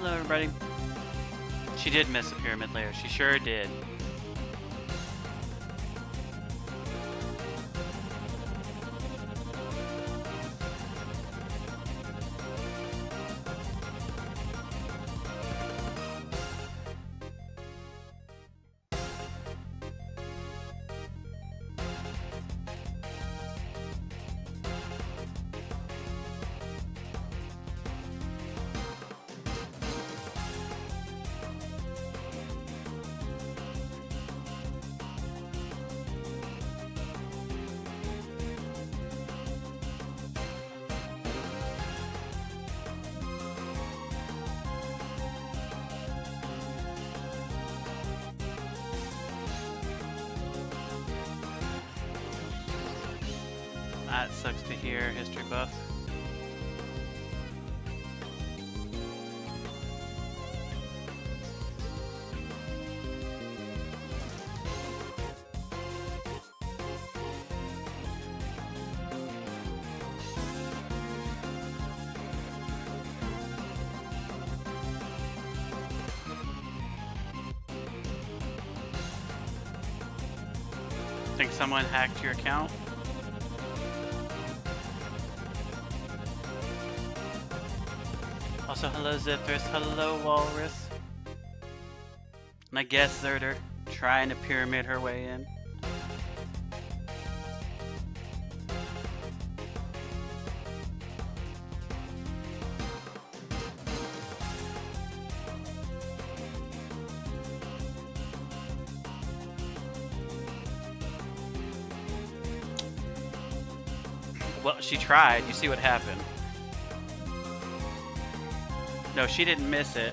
Hello, everybody. She did miss a pyramid layer. She sure did. That sucks to hear, history buff. Think someone hacked your account? Also, hello Zithris, hello Walrus. And I guess Zerder trying to pyramid her way in. Well, she tried. You see what happened. No, she didn't miss it.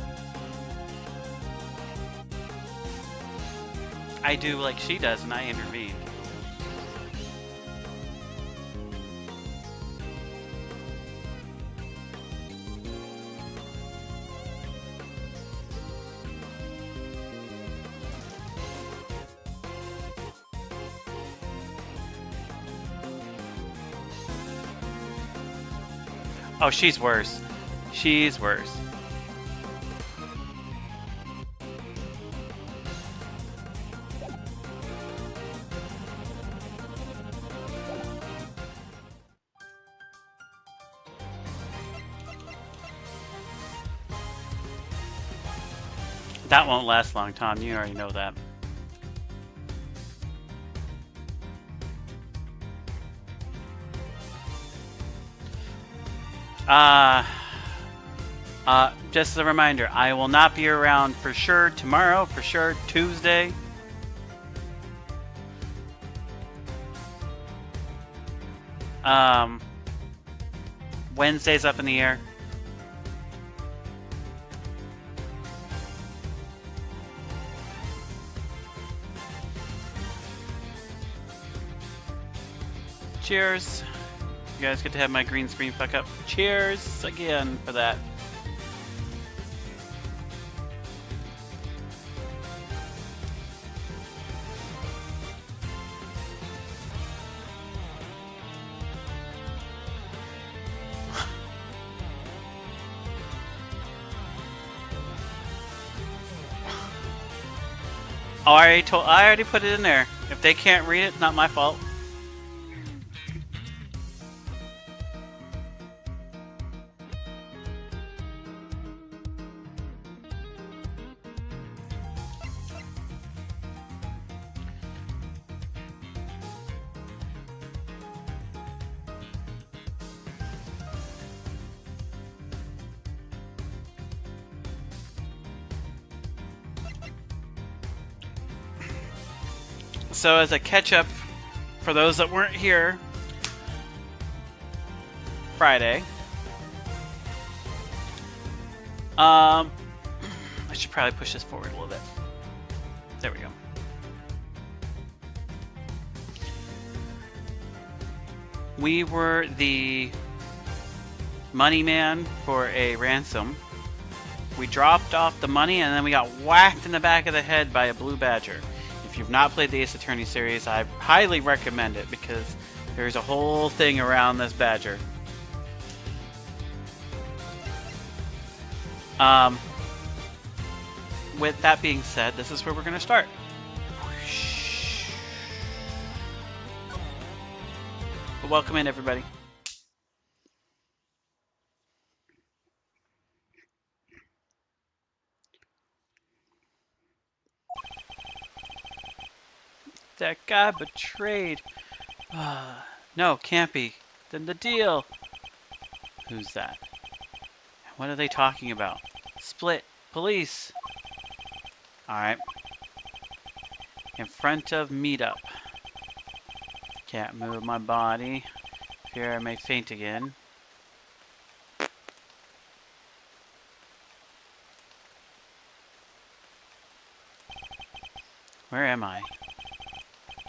I do like she does, and I intervened. Oh, she's worse. She's worse. That won't last long, Tom. You already know that. Just a reminder, I will not be around for sure tomorrow, for sure Tuesday. Wednesday's up in the air. Cheers. You guys get to have my green screen fuck up. Cheers again for that. Oh, I already put it in there. If they can't read it, it's not my fault. So as a catch-up for those that weren't here Friday, I should probably push this forward a little bit. There we go. We were the money man for a ransom. We dropped off the money and then we got whacked in the back of the head by a blue badger. If you've not played the Ace Attorney series, I highly recommend it because there's a whole thing around this badger. with that being said, this is where we're going to start. Welcome in, everybody. That guy betrayed. No, can't be. Then the deal. Who's that? What are they talking about? Split. Police. Alright. In front of meetup. Can't move my body. Fear I may faint again. Where am I?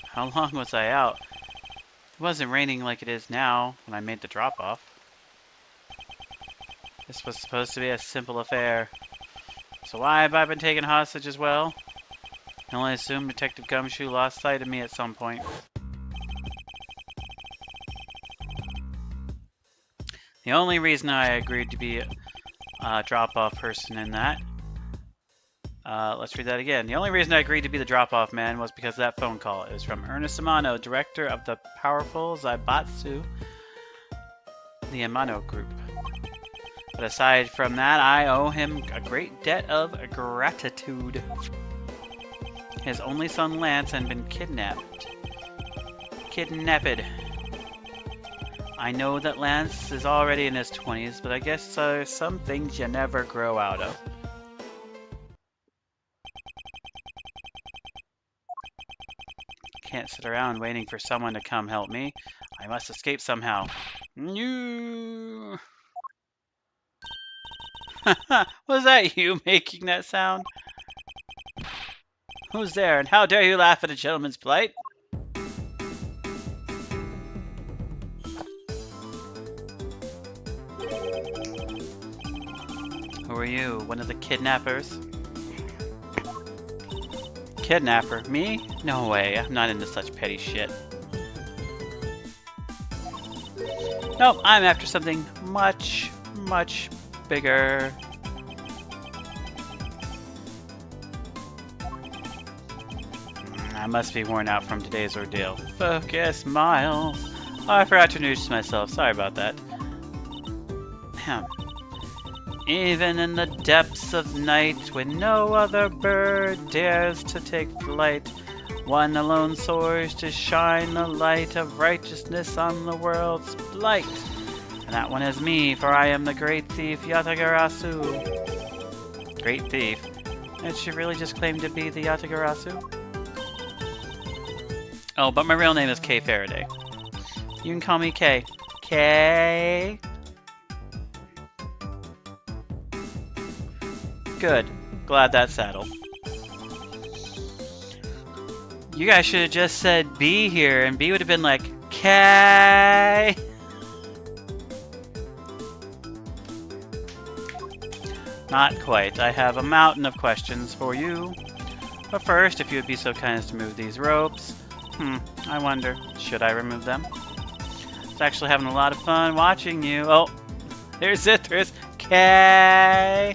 How long was I out? It wasn't raining like it is now when I made the drop-off. This was supposed to be a simple affair. So why have I been taken hostage as well? I can only assume Detective Gumshoe lost sight of me at some point. The only reason I agreed to be a drop-off person in that... let's read that again. The only reason I agreed to be the drop-off man was because of that phone call. It was from Ernest Amano, director of the powerful Zaibatsu, the Amano group. But aside from that, I owe him a great debt of gratitude. His only son Lance had been kidnapped. I know that Lance is already in his 20s, but I guess there's some things you never grow out of. Can't sit around waiting for someone to come help me. I must escape somehow. No. Was that you making that sound? Who's there, and how dare you laugh at a gentleman's plight? Who are you? One of the kidnappers? Kidnapper? Me? No way, I'm not into such petty shit. Nope, I'm after something much, much bigger. I must be worn out from today's ordeal. Focus, Miles. Oh, I forgot to introduce myself. Sorry about that. Even in the depths of night, when no other bird dares to take flight, one alone soars to shine the light of righteousness on the world's blight. And that one is me, for I am the great thief Yatagarasu. Great thief? Did she really just claim to be the Yatagarasu? Oh, but my real name is Kay Faraday. You can call me Kay. Kay? Good. Glad that's settled. You guys should have just said B here, and B would have been like, Kay! Not quite. I have a mountain of questions for you. But first, if you would be so kind as to move these ropes. I wonder, should I remove them? I was actually having a lot of fun watching you. Oh, there's Citrus. Kay!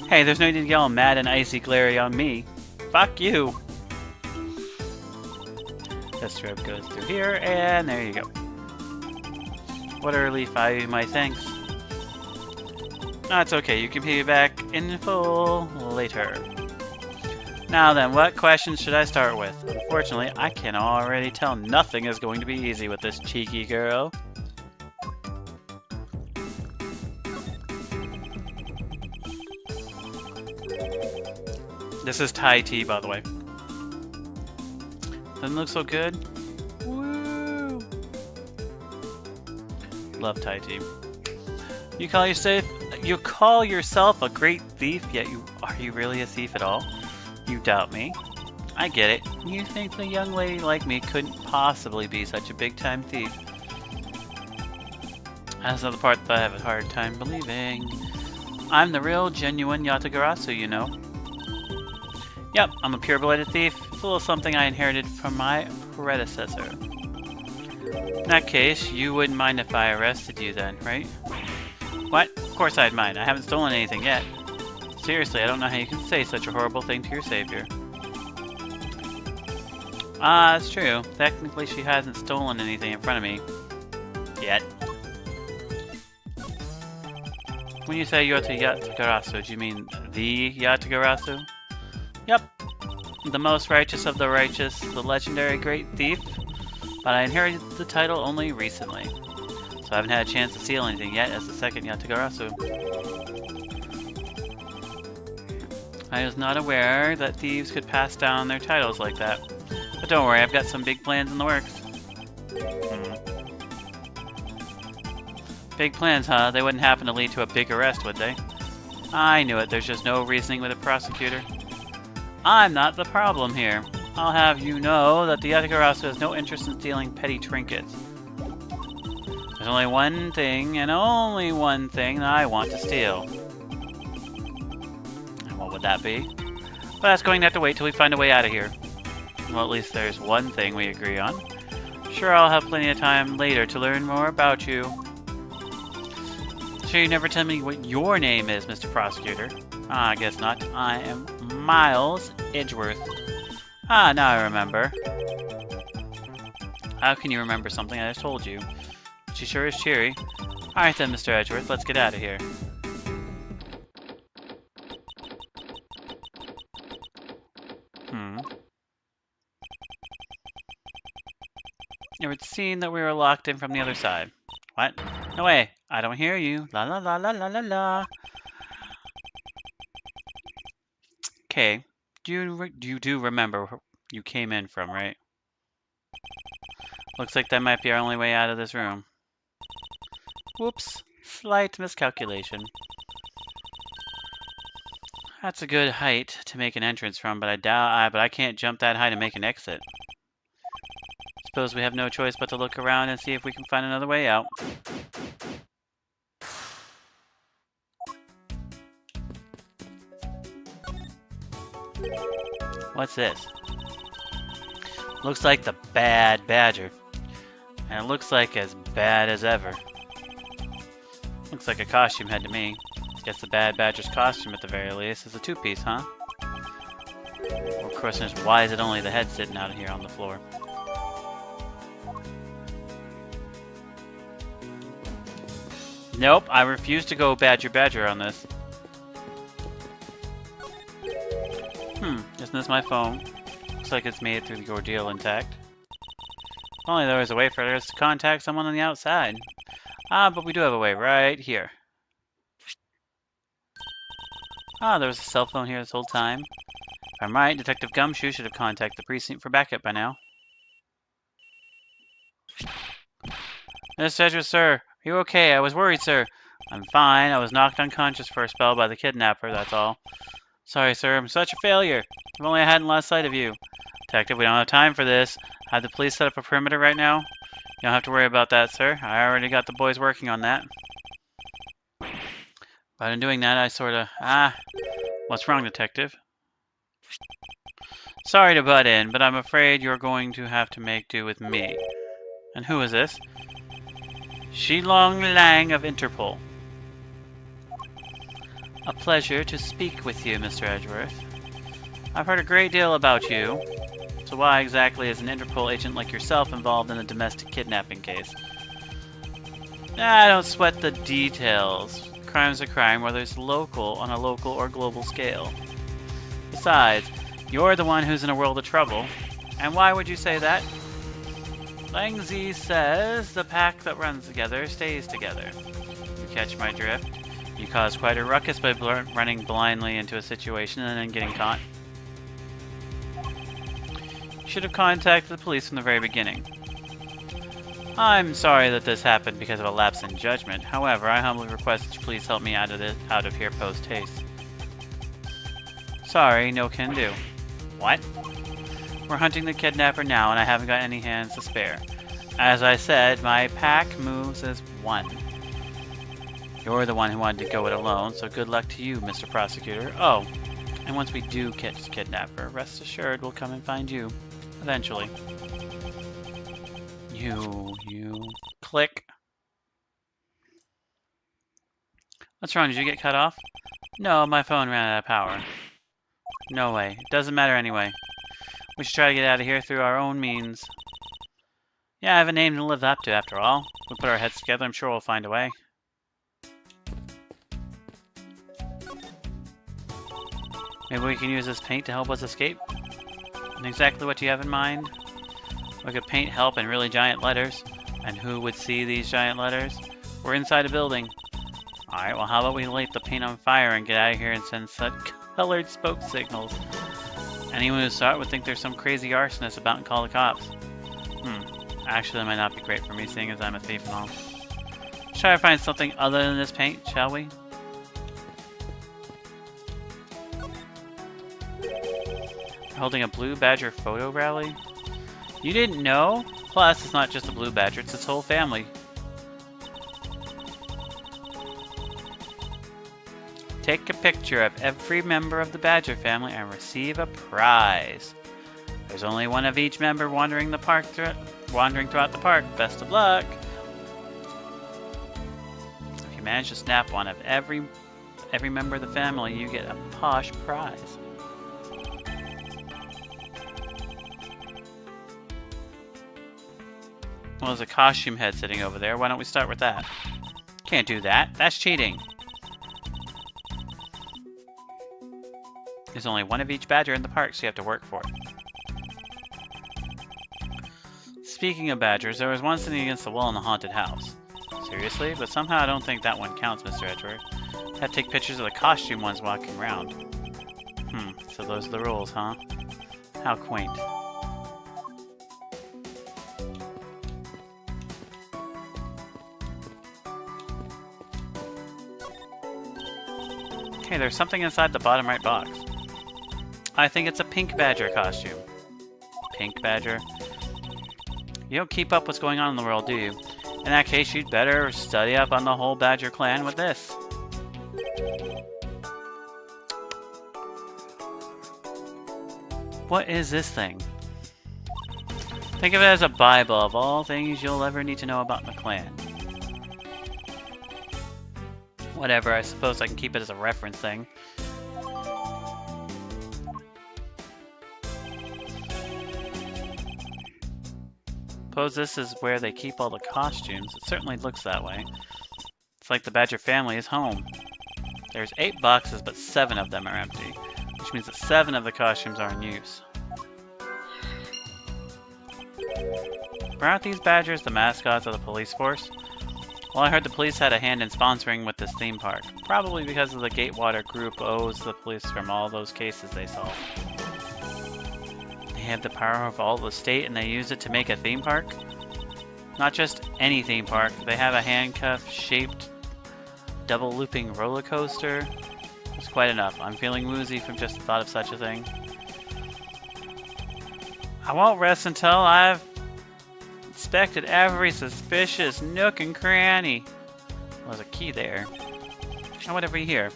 Hey, there's no need to get all mad and icy glary on me. Fuck you! This rope goes through here, and there you go. What a relief, my thanks. No, it's okay, you can pay me back in full later. Now then, what questions should I start with? Unfortunately, I can already tell nothing is going to be easy with this cheeky girl. This is Thai tea, by the way. Doesn't look so good. Woo! Love Thai tea. You call yourself a great thief, yet are you really a thief at all? You doubt me. I get it. You think a young lady like me couldn't possibly be such a big-time thief. That's the part that I have a hard time believing. I'm the real, genuine Yatagarasu, you know. Yep, I'm a pure-blooded thief. It's a little something I inherited from my predecessor. In that case, you wouldn't mind if I arrested you then, right? What? Of course I'd mind. I haven't stolen anything yet. Seriously, I don't know how you can say such a horrible thing to your savior. Ah, that's true. Technically, she hasn't stolen anything in front of me. Yet. When you say Yatagarasu, do you mean the Yatagarasu? Yep. The most righteous of the righteous, the legendary great thief. But I inherited the title only recently. So I haven't had a chance to steal anything yet as the second Yatagarasu. I was not aware that thieves could pass down their titles like that. But don't worry, I've got some big plans in the works. Big plans, huh? They wouldn't happen to lead to a big arrest, would they? I knew it. There's just no reasoning with a prosecutor. I'm not the problem here. I'll have you know that the Yatagarasu has no interest in stealing petty trinkets. There's only one thing, and only one thing, that I want to steal. And what would that be? But that's going to have to wait till we find a way out of here. Well, at least there's one thing we agree on. Sure, I'll have plenty of time later to learn more about you. Sure, you never tell me what your name is, Mr. Prosecutor. Ah, I guess not. I am Miles Edgeworth. Ah, now I remember. How can you remember something I just told you? She sure is cheery. Alright then, Mr. Edgeworth, let's get out of here. It would seem that we were locked in from the other side. What? No way! I don't hear you. La la la la la la la. Okay. You do remember where you came in from, right? Looks like that might be our only way out of this room. Whoops. Slight miscalculation. That's a good height to make an entrance from, but I can't jump that high to make an exit. Suppose we have no choice but to look around and see if we can find another way out. What's this? Looks like the bad badger. And it looks like as bad as ever. Looks like a costume head to me. Guess the bad badger's costume at the very least is a two-piece, huh? Well, of course, why is it only the head sitting out here on the floor? Nope, I refuse to go badger on this. Isn't this my phone? Looks like it's made it through the ordeal intact. If only there was a way for us to contact someone on the outside. Ah, but we do have a way right here. Ah, there was a cell phone here this whole time. If I'm right, Detective Gumshoe should have contacted the precinct for backup by now. Mr. Edgeworth, sir. Are you okay? I was worried, sir. I'm fine. I was knocked unconscious for a spell by the kidnapper, that's all. Sorry, sir. I'm such a failure. If only I hadn't lost sight of you. Detective, we don't have time for this. Have the police set up a perimeter right now? You don't have to worry about that, sir. I already got the boys working on that. But in doing that, I sorta... What's wrong, Detective? Sorry to butt in, but I'm afraid you're going to have to make do with me. And who is this? Shilong Lang of Interpol. A pleasure to speak with you, Mr. Edgeworth. I've heard a great deal about you. So why exactly is an Interpol agent like yourself involved in a domestic kidnapping case? Don't sweat the details. Crime's a crime, whether it's local, on a local or global scale. Besides, you're the one who's in a world of trouble. And why would you say that? Lang Zi says the pack that runs together stays together. You catch my drift? You caused quite a ruckus by running blindly into a situation and then getting caught. You should have contacted the police from the very beginning. I'm sorry that this happened because of a lapse in judgment. However, I humbly request that you please help me out of here post-haste. Sorry, no can do. What? We're hunting the kidnapper now, and I haven't got any hands to spare. As I said, my pack moves as one. You're the one who wanted to go it alone, so good luck to you, Mr. Prosecutor. Oh, and once we do catch the kidnapper, rest assured we'll come and find you. Eventually. You. Click. What's wrong? Did you get cut off? No, my phone ran out of power. No way. It doesn't matter anyway. We should try to get out of here through our own means. Yeah, I have a name to live up to after all. If we put our heads together, I'm sure we'll find a way. Maybe we can use this paint to help us escape? And exactly what do you have in mind? We could paint help in really giant letters. And who would see these giant letters? We're inside a building. Alright, well how about we light the paint on fire and get out of here and send such colored smoke signals. Anyone who saw it would think there's some crazy arsonist about and call the cops. Actually, that might not be great for me, seeing as I'm a thief and all. Let's try to find something other than this paint, shall we? Holding a Blue Badger photo rally? You didn't know? Plus, it's not just a Blue Badger, it's its whole family. Take a picture of every member of the Badger family and receive a prize. There's only one of each member wandering throughout the park. Best of luck! If you manage to snap one of every member of the family, you get a posh prize. Well, there's a costume head sitting over there. Why don't we start with that? Can't do that. That's cheating. There's only one of each badger in the park, so you have to work for it. Speaking of badgers, there was one sitting against the wall in the haunted house. Seriously? But somehow I don't think that one counts, Mr. Edgeworth. I have to take pictures of the costume ones walking around. So those are the rules, huh? How quaint. Okay, there's something inside the bottom right box. I think it's a pink badger costume. Pink badger? You don't keep up what's going on in the world, do you? In that case, you'd better study up on the whole Badger clan with this. What is this thing? Think of it as a Bible of all things you'll ever need to know about the clan. Whatever, I suppose I can keep it as a reference thing. Suppose this is where they keep all the costumes. It certainly looks that way. It's like the Badger family is home. There's 8 boxes, but 7 of them are empty, which means that 7 of the costumes are in use. But aren't these Badgers the mascots of the police force? Well, I heard the police had a hand in sponsoring with this theme park, probably because of the Gatewater group owes the police from all those cases they solved. They have the power of all the state and they use it to make a theme park? Not just any theme park, they have a handcuff-shaped double looping roller coaster. It's quite enough. I'm feeling woozy from just the thought of such a thing. I won't rest until I've inspected every suspicious nook and cranny. Well, there's a key there. Oh, what have we here?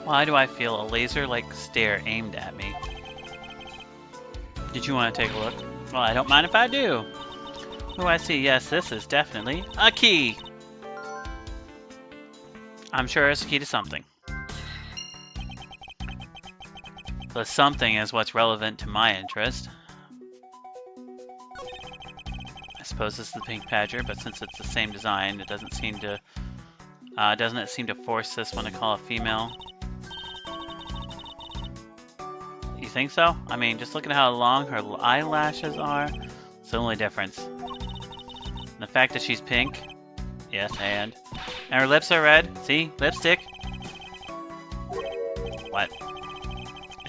Why do I feel a laser-like stare aimed at me? Did you want to take a look? Well, I don't mind if I do. Oh, I see. Yes, this is definitely a key. I'm sure it's a key to something. The something is what's relevant to my interest. I suppose this is the pink badger, but since it's the same design, it doesn't seem to force this one to call a female? You think so? I mean, just look at how long her eyelashes are. It's the only difference. And the fact that she's pink. Yes, and her lips are red. See? Lipstick. What?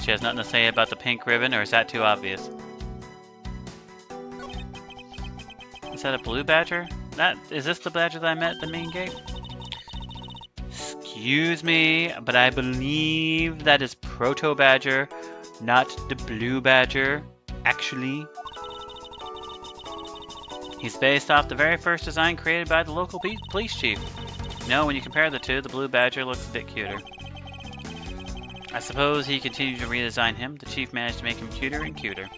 She has nothing to say about the pink ribbon, or is that too obvious? Is that a blue badger? Is this the badger that I met at the main gate? Excuse me, but I believe that is Proto Badger, not the blue badger, actually. He's based off the very first design created by the local police chief. You know, when you compare the two, the blue badger looks a bit cuter. I suppose he continued to redesign him. The chief managed to make him cuter and cuter.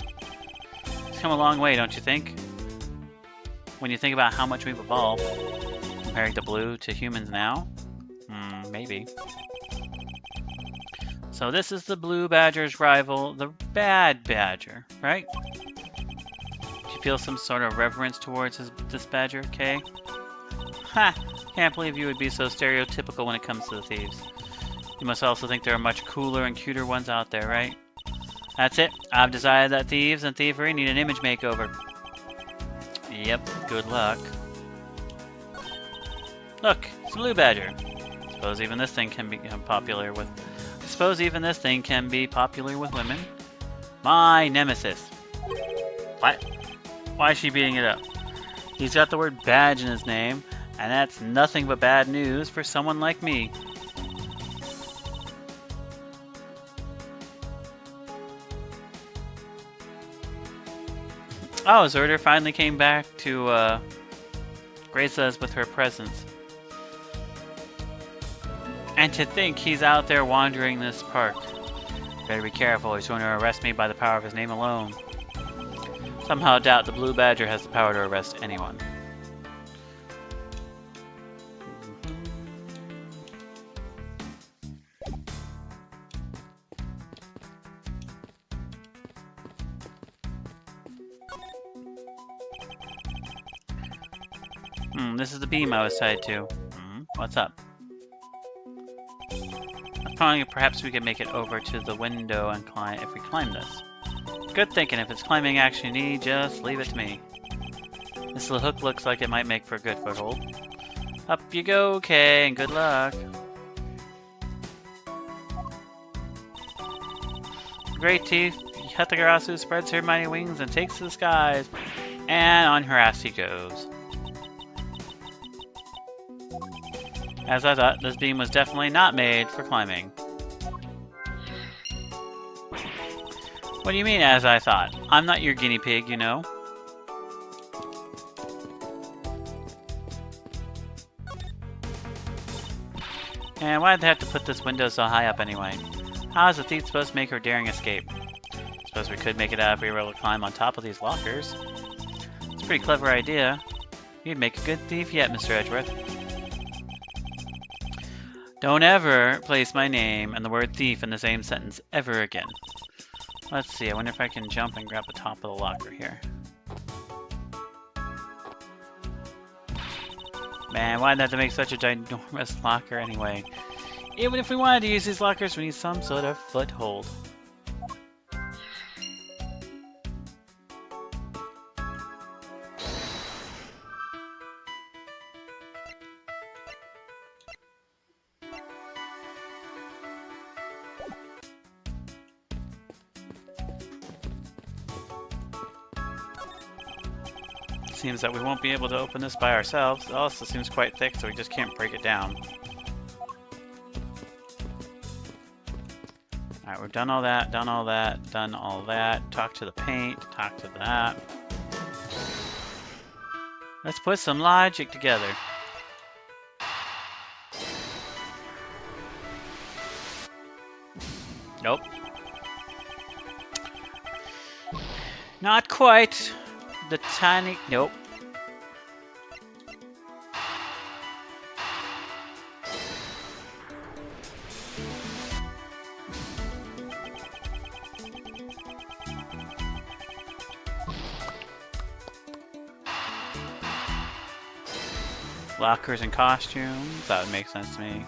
He's come a long way, don't you think? When you think about how much we've evolved, comparing the blue to humans now? Maybe. So this is the blue badger's rival, the bad badger, right? Do you feel some sort of reverence towards this badger, Kay? Ha! Can't believe you would be so stereotypical when it comes to the thieves. You must also think there are much cooler and cuter ones out there, right? That's it. I've decided that thieves and thievery need an image makeover. Yep, good luck. Look, it's a blue badger. Suppose even this thing can become popular with... Suppose even this thing can be popular with women. My nemesis. What? Why is she beating it up? He's got the word badge in his name, and that's nothing but bad news for someone like me. Oh, Zerder finally came back to grace us with her presence. And to think he's out there wandering this park. Better be careful, he's going to arrest me by the power of his name alone. Somehow doubt the blue badger has the power to arrest anyone. This is the beam I was tied to. What's up? Perhaps we could make it over to the window and climb if we climb this. Good thinking. If it's climbing action you need, just leave it to me. This little hook looks like it might make for a good foothold. Up you go, Kay, and good luck. Great teeth. Hatagarasu spreads her mighty wings and takes to the skies. And on her ass he goes. As I thought, this beam was definitely not made for climbing. What do you mean, as I thought? I'm not your guinea pig, you know. And why'd they have to put this window so high up anyway? How is the thief supposed to make her daring escape? Suppose we could make it out if we were able to climb on top of these lockers. It's a pretty clever idea. You'd make a good thief yet, Mr. Edgeworth. Don't ever place my name and the word thief in the same sentence ever again. Let's see, I wonder if I can jump and grab the top of the locker here. Man, why'd they have to make such a ginormous locker anyway? Even if we wanted to use these lockers, we need some sort of foothold. Seems that we won't be able to open this by ourselves. It also seems quite thick, so we just can't break it down. Alright, we've done all that, done all that, done all that. Talk to the paint, talk to that. Let's put some logic together. Nope. Not quite. The tiny... Nope. Lockers and costumes. That would make sense to me.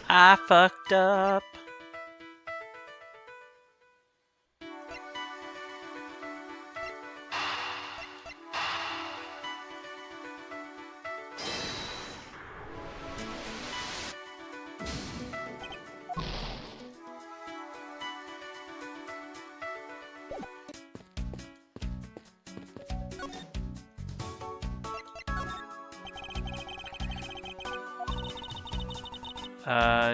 I fucked up.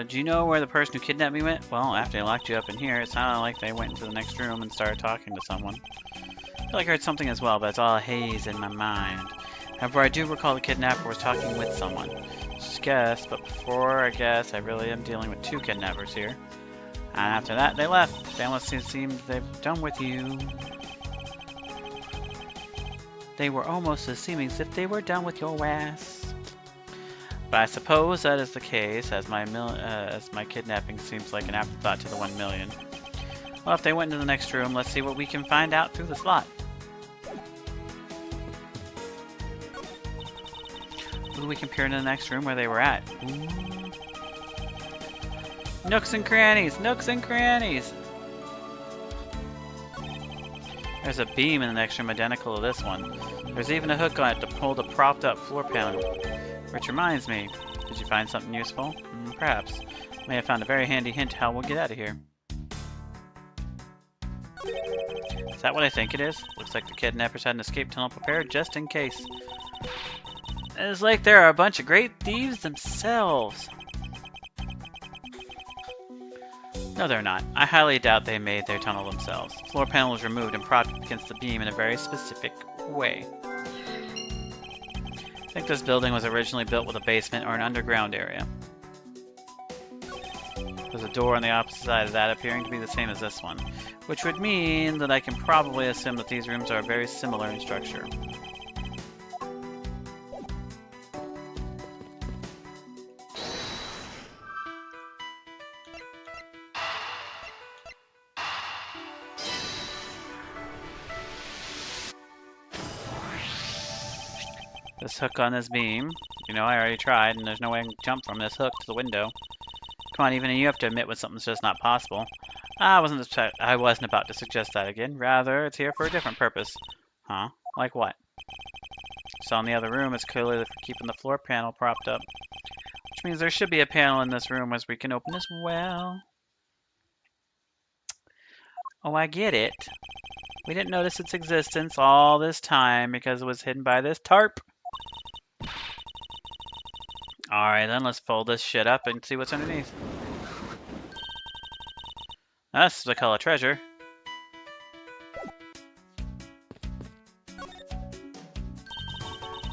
Do you know where the person who kidnapped me went? Well, after they locked you up in here, it sounded like they went into the next room and started talking to someone. I feel like I heard something as well, but it's all a haze in my mind. However, I do recall the kidnapper was talking with someone. Just guess, but before I guess, I really am dealing with 2 kidnappers here. And after that, they left. They almost seemed they've done with you. They were almost as seeming as if they were done with your ass. But I suppose that is the case, as my kidnapping seems like an afterthought to the 1 million. Well, if they went into the next room, let's see what we can find out through the slot. Ooh, we can peer into the next room where they were at. Ooh. Nooks and crannies! Nooks and crannies! There's a beam in the next room identical to this one. There's even a hook on it to pull the propped up floor panel. Which reminds me, did you find something useful? Perhaps. May have found a very handy hint how we'll get out of here. Is that what I think it is? Looks like the kidnappers had an escape tunnel prepared just in case. It's like there are a bunch of great thieves themselves. No, they're not. I highly doubt they made their tunnel themselves. The floor panel was removed and propped against the beam in a very specific way. I think this building was originally built with a basement or an underground area. There's a door on the opposite side of that appearing to be the same as this one, which would mean that I can probably assume that these rooms are very similar in structure. This hook on this beam, you know I already tried, and there's no way I can jump from this hook to the window. Come on, even you have to admit when something's just not possible. I wasn't about to suggest that again. Rather, it's here for a different purpose. Huh? Like what? So in the other room, it's clearly for keeping the floor panel propped up. Which means there should be a panel in this room as we can open as well. Oh, I get it. We didn't notice its existence all this time because it was hidden by this tarp. Alright then, let's fold this shit up and see what's underneath. That's what I call a treasure.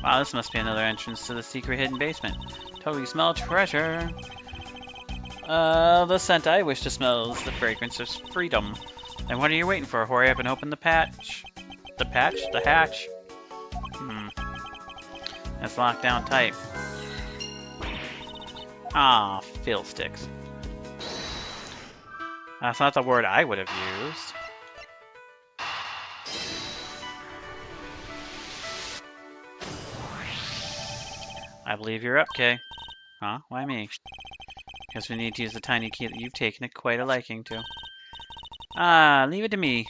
Wow, this must be another entrance to the secret hidden basement. Totally smell treasure. The scent I wish to smell is the fragrance of freedom. And what are you waiting for? Hurry up and open the patch. The patch? The hatch? It's locked down tight. Ah, fiddlesticks. That's not the word I would have used. I believe you're up, Kay. Huh? Why me? Guess we need to use the tiny key that you've taken quite a liking to. Ah, leave it to me.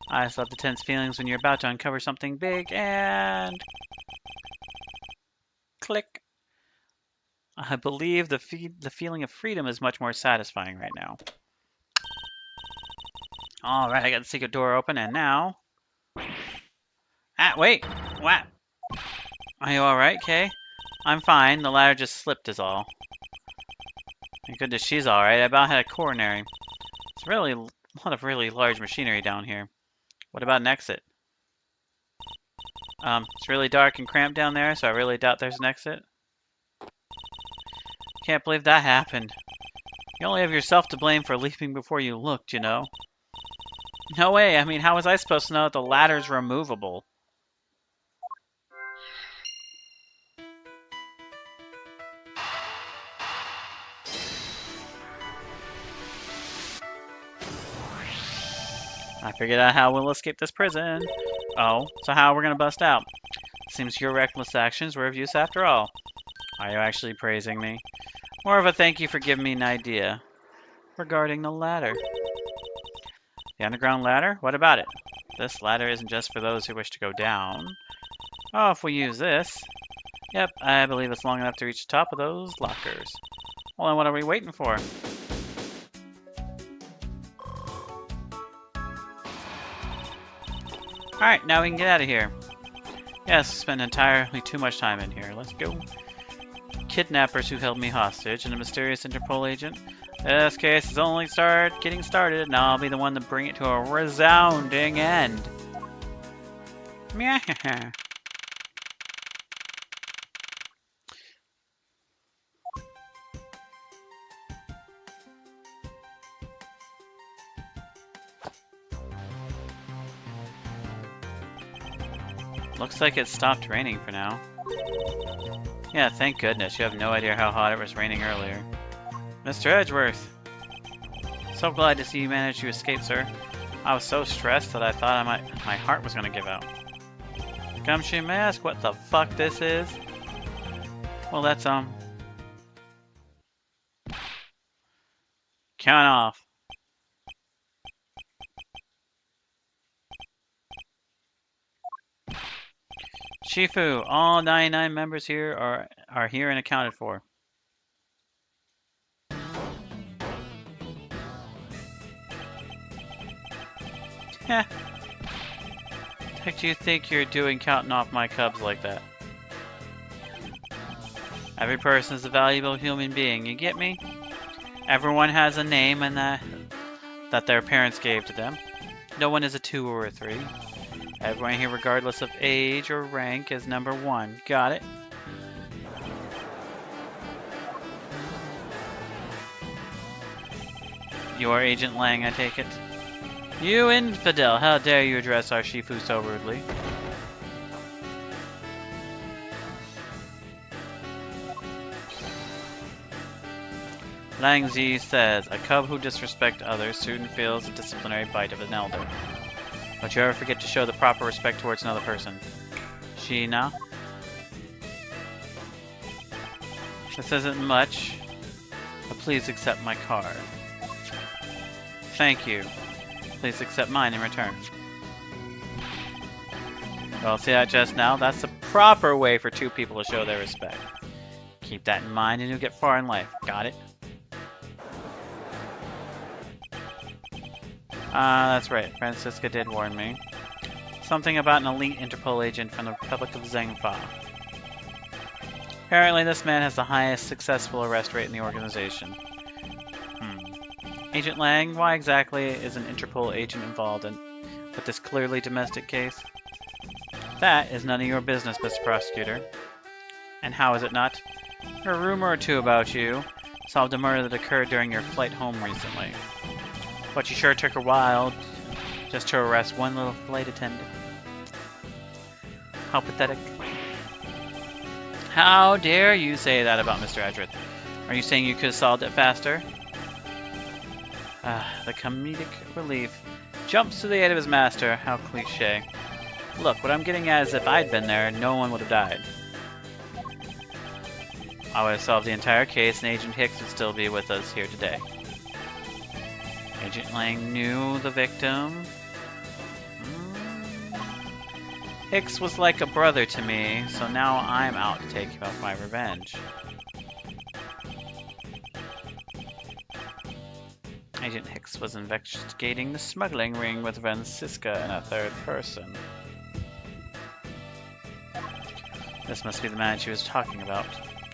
I just love the tense feelings when you're about to uncover something big and... click. I believe the feeling of freedom is much more satisfying right now. Alright, I got the secret door open, and now... Ah, wait! What? Are you alright, Kay? I'm fine. The ladder just slipped is all. Thank goodness she's alright. I about had a coronary. It's really a lot of really large machinery down here. What about an exit? It's really dark and cramped down there, so I really doubt there's an exit. Can't believe that happened. You only have yourself to blame for leaping before you looked, you know. No way. I mean, how was I supposed to know that the ladder's removable? I figured out how we'll escape this prison. Oh, so how we're gonna bust out? Seems your reckless actions were of use after all. Are you actually praising me? More of a thank you for giving me an idea regarding the ladder. The underground ladder? What about it? This ladder isn't just for those who wish to go down. Oh, if we use this. Yep, I believe it's long enough to reach the top of those lockers. Well, then what are we waiting for? Alright, now we can get out of here. Yes, spent entirely too much time in here. Let's go. Kidnappers who held me hostage and a mysterious Interpol agent. This case is only getting started, and I'll be the one to bring it to a resounding end. Meh. Looks like it stopped raining for now. Yeah, thank goodness. You have no idea how hot it was raining earlier. Mr. Edgeworth! So glad to see you managed to escape, sir. I was so stressed that I thought my heart was gonna give out. Gumshoe, may I ask what the fuck this is? Well, that's, count off. Shifu, all 99 members here are here and accounted for. Heh. Heck do you think you're doing counting off my cubs like that? Every person is a valuable human being, you get me? Everyone has a name and that their parents gave to them. No one is a 2 or a 3. Everyone here, regardless of age or rank, is number 1. Got it? You are Agent Lang, I take it. You infidel! How dare you address our Shifu so rudely? Lang Zi says, a cub who disrespects others soon feels the disciplinary bite of an elder. Don't you ever forget to show the proper respect towards another person. Sheena? This isn't much, but please accept my card. Thank you. Please accept mine in return. Well, see that just now? That's the proper way for 2 people to show their respect. Keep that in mind and you'll get far in life. Got it? That's right. Francisca did warn me. Something about an elite Interpol agent from the Republic of Zhengfa. Apparently this man has the highest successful arrest rate in the organization. Agent Lang, why exactly is an Interpol agent involved with this clearly domestic case? That is none of your business, Mr. Prosecutor. And how is it not? A rumor or 2 about you solved a murder that occurred during your flight home recently. But you sure took a while just to arrest one little flight attendant. How pathetic. How dare you say that about Mr. Edgeworth? Are you saying you could have solved it faster? The comedic relief. Jumps to the aid of his master. How cliche. Look, what I'm getting at is if I'd been there, no one would have died. I would have solved the entire case and Agent Hicks would still be with us here today. Agent Lang knew the victim. Hicks was like a brother to me, so now I'm out to take out my revenge. Agent Hicks was investigating the smuggling ring with Francisca and a 3rd person. This must be the man she was talking about.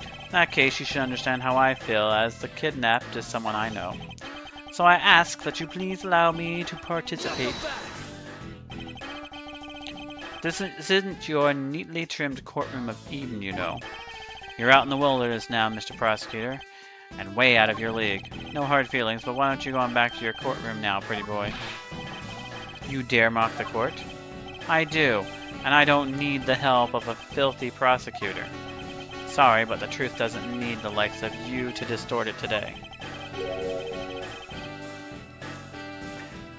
In that case, you should understand how I feel, as the kidnapped is someone I know. So I ask that you please allow me to participate. This isn't your neatly trimmed courtroom of Eden, you know. You're out in the wilderness now, Mr. Prosecutor, and way out of your league. No hard feelings, but why don't you go on back to your courtroom now, pretty boy? You dare mock the court? I do, and I don't need the help of a filthy prosecutor. Sorry, but the truth doesn't need the likes of you to distort it today.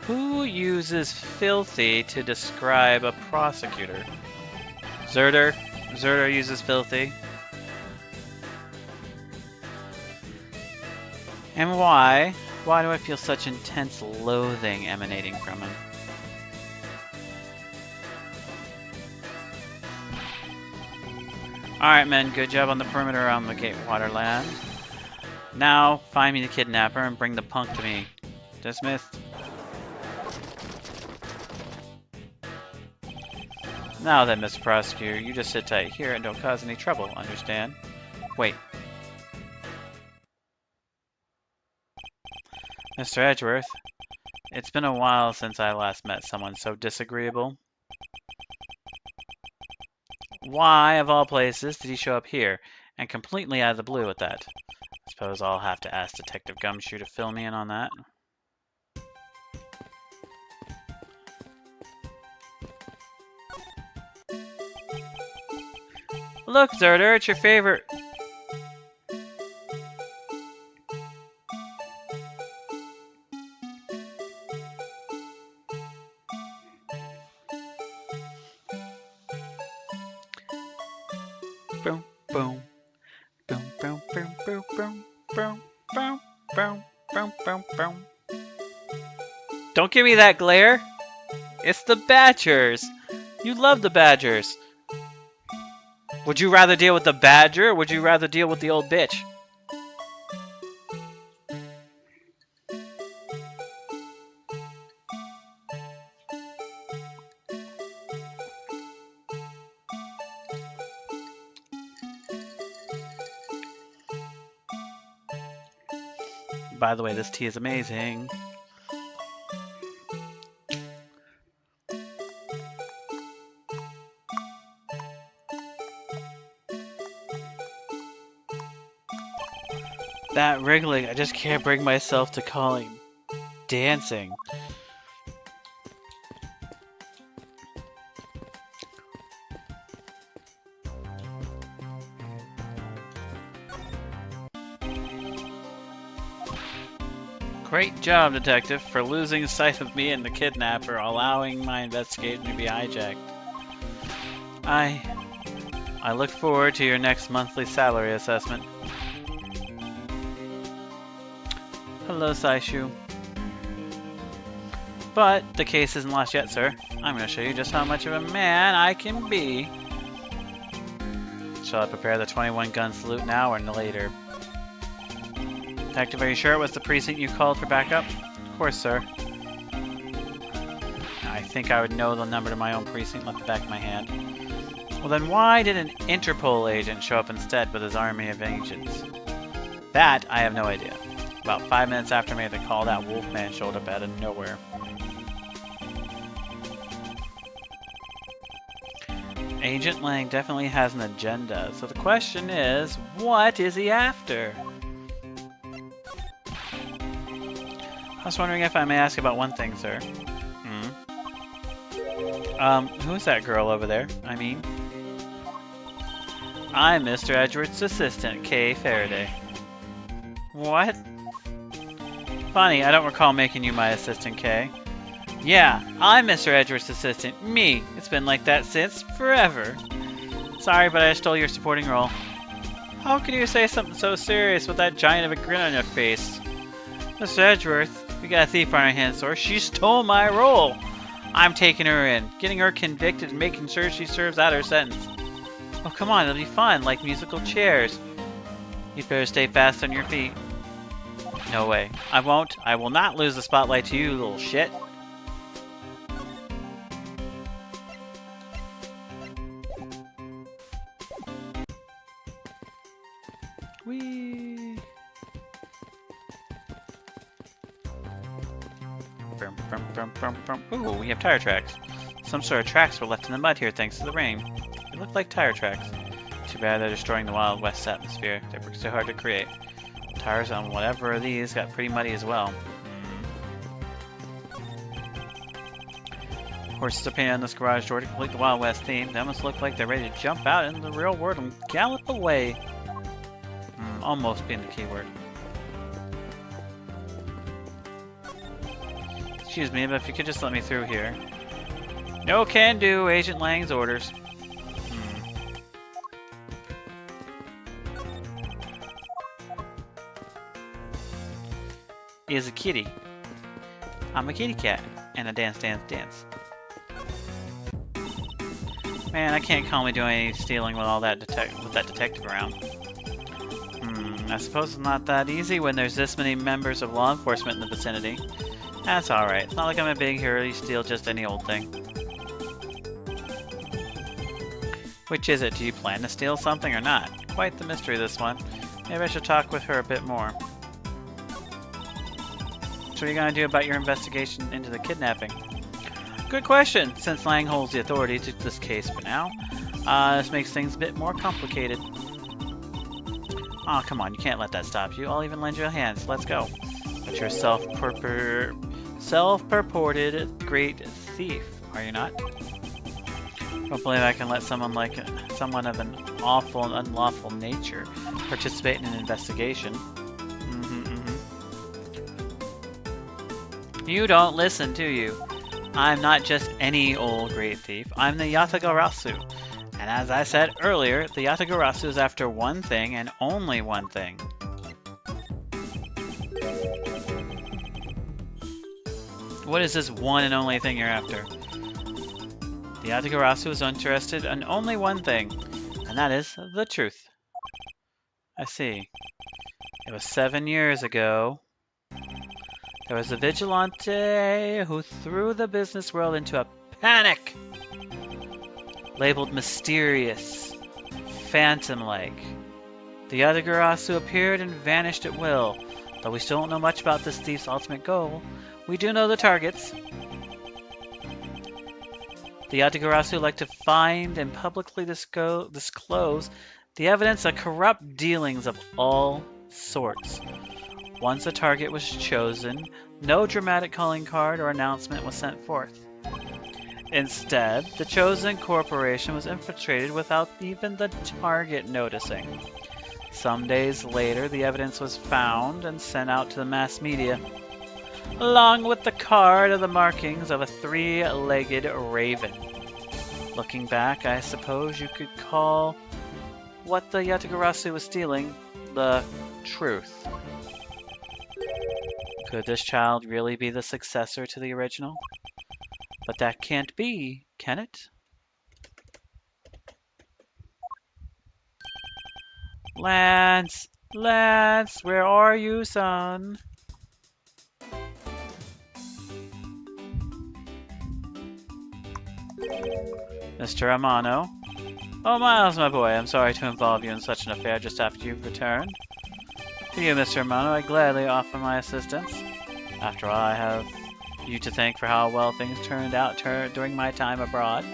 Who uses filthy to describe a prosecutor? Zerder? Zerder uses filthy. And why? Why do I feel such intense loathing emanating from him? Alright, men, good job on the perimeter around the Gatewater land. Now, find me the kidnapper and bring the punk to me. Dismissed. Now then, Mr. Prosecutor, you just sit tight here and don't cause any trouble, understand? Wait. Mr. Edgeworth, it's been a while since I last met someone so disagreeable. Why, of all places, did he show up here, and completely out of the blue at that? I suppose I'll have to ask Detective Gumshoe to fill me in on that. Look, Zerder, it's your favorite... Boom, boom. Boom, boom, boom, boom, boom, boom, boom, boom, boom, boom, boom. Don't give me that glare! It's the Badgers! You love the Badgers! Would you rather deal with the Badger, or would you rather deal with the old bitch? By the way, this tea is amazing. That wriggling, I just can't bring myself to calling dancing. Great job, Detective, for losing sight of me and the kidnapper, allowing my investigation to be hijacked. I look forward to your next monthly salary assessment. Hello, Saishu. But the case isn't lost yet, sir. I'm going to show you just how much of a man I can be. Shall I prepare the 21-gun salute now or later? Detective, are you sure it was the precinct you called for backup? Of course, sir. I think I would know the number to my own precinct left the back of my hand. Well, then why did an Interpol agent show up instead with his army of agents? That I have no idea. About 5 minutes after I made the call, that Wolfman showed up out of nowhere. Agent Lang definitely has an agenda, so the question is, what is he after? I was wondering if I may ask about one thing, sir. Who's that girl over there? I mean... I'm Mr. Edgeworth's assistant, Kay Faraday. What? Funny, I don't recall making you my assistant, Kay. Yeah, I'm Mr. Edgeworth's assistant. Me. It's been like that since forever. Sorry, but I stole your supporting role. How can you say something so serious with that giant of a grin on your face? Mr. Edgeworth, we got a thief on our hands, sir. She stole my role. I'm taking her in, getting her convicted and making sure she serves out her sentence. Oh, come on, it'll be fun, like musical chairs. You'd better stay fast on your feet. No way. I won't. I will not lose the spotlight to you, little shit. Whee! Ooh, we have tire tracks. Some sort of tracks were left in the mud here thanks to the rain. They look like tire tracks. Too bad they're destroying the Wild West atmosphere. They were so hard to create. Tires on whatever of these got pretty muddy as well. Horses are painted on this garage door to complete the Wild West theme. They almost look like they're ready to jump out into the real world and gallop away. Almost being the key word. Excuse me, but if you could just let me through here. No can do, Agent Lang's orders. is a kitty. I'm a kitty cat. And a dance, dance, dance. Man, I can't call me doing any stealing with all that detective around. I suppose it's not that easy when there's this many members of law enforcement in the vicinity. That's alright. It's not like I'm a big hero. You steal just any old thing. Which is it? Do you plan to steal something or not? Quite the mystery, this one. Maybe I should talk with her a bit more. So what are you going to do about your investigation into the kidnapping? Good question, since Lang holds the authority to this case for now. This makes things a bit more complicated. Aw, come on, you can't let that stop you. I'll even lend you a hand. Let's go. But you're self-purported great thief, are you not? Don't believe I can let someone of an awful and unlawful nature participate in an investigation. You don't listen, do you? I'm not just any old great thief. I'm the Yatagarasu. And as I said earlier, the Yatagarasu is after one thing and only one thing. What is this one and only thing you're after? The Yatagarasu is interested in only one thing, and that is the truth. I see. It was 7 years ago. There was a vigilante who threw the business world into a panic. Labeled mysterious, phantom-like. The Yatagarasu appeared and vanished at will. Though we still don't know much about this thief's ultimate goal, we do know the targets. The Yatagarasu like to find and publicly disclose the evidence of corrupt dealings of all sorts. Once a target was chosen, no dramatic calling card or announcement was sent forth. Instead, the chosen corporation was infiltrated without even the target noticing. Some days later, the evidence was found and sent out to the mass media, along with the card of the markings of a three-legged raven. Looking back, I suppose you could call what the Yatagarasu was stealing the truth. Could this child really be the successor to the original? But that can't be, can it? Lance! Lance! Where are you, son? Mr. Amano? Oh, Miles, my boy, I'm sorry to involve you in such an affair just after you've returned. To you, Mr. Amano, I gladly offer my assistance. After all, I have you to thank for how well things turned out during my time abroad.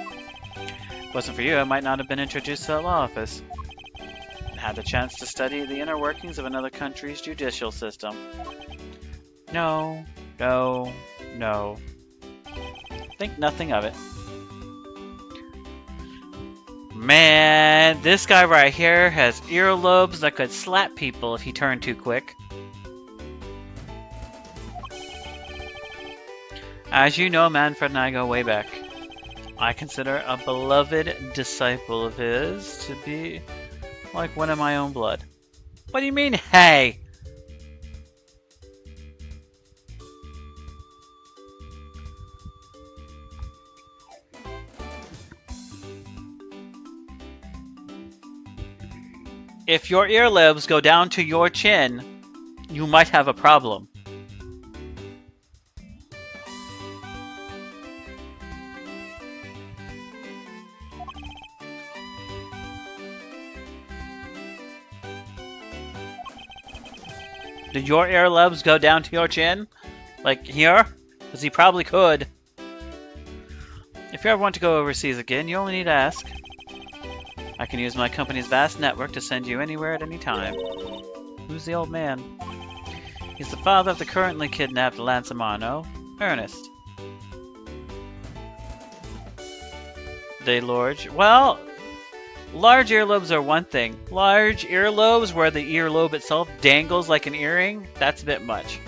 If it wasn't for you, I might not have been introduced to that law office and had the chance to study the inner workings of another country's judicial system. No, no, no. Think nothing of it. Man, this guy right here has earlobes that could slap people if he turned too quick. As you know, Manfred and I go way back. I consider a beloved disciple of his to be like one of my own blood. What do you mean, hey? If your earlobes go down to your chin, you might have a problem. Do your earlobes go down to your chin? Like here? Because he probably could. If you ever want to go overseas again, you only need to ask. I can use my company's vast network to send you anywhere at any time. Who's the old man? He's the father of the currently kidnapped Lance Amano, Ernest. They large? Well, large earlobes are one thing. Large earlobes where the earlobe itself dangles like an earring, that's a bit much.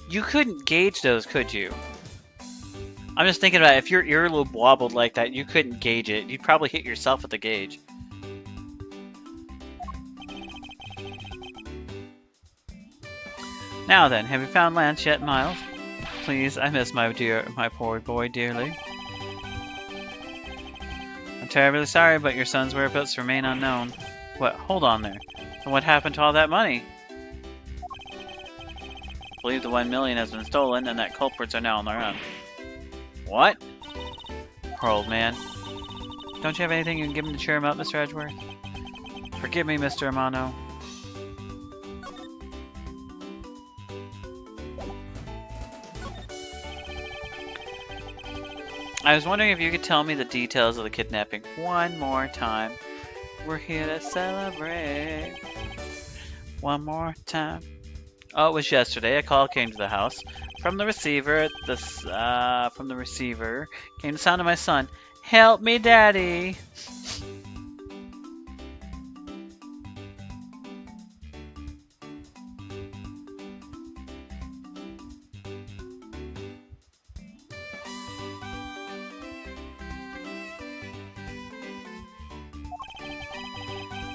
You couldn't gauge those, could you? I'm just thinking about it, if your earlobe wobbled like that, you couldn't gauge it. You'd probably hit yourself with the gauge. Now then, have you found Lance yet, Miles? Please, I miss my poor boy dearly. I'm terribly sorry, but your son's whereabouts remain unknown. What? Hold on there. And what happened to all that money? I believe the 1 million has been stolen, and that culprits are now on their own. What? Poor old man. Don't you have anything you can give him to cheer him up, Mr. Edgeworth? Forgive me, Mr. Amano. I was wondering if you could tell me the details of the kidnapping one more time. We're here to celebrate. One more time. Oh, it was yesterday. A call came to the house from the receiver. From the receiver came the sound of my son. Help me, Daddy!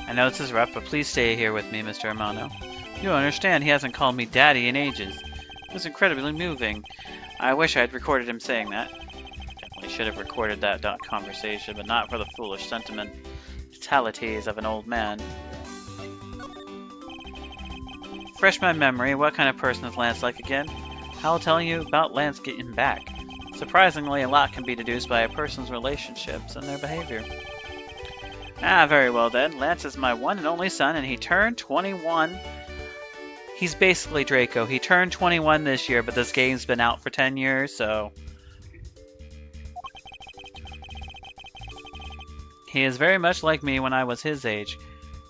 I know this is rough, but please stay here with me, Mr. Amano. You don't understand, he hasn't called me Daddy in ages. It was incredibly moving. I wish I had recorded him saying that. Definitely should have recorded that conversation, but not for the foolish sentimentalities of an old man. Refresh my memory, what kind of person is Lance like again? I'll tell you about Lance getting back. Surprisingly, a lot can be deduced by a person's relationships and their behavior. Ah, very well then. Lance is my one and only son, and he turned 21. He's basically Draco. He turned 21 this year, but this game's been out for 10 years, so... He is very much like me when I was his age.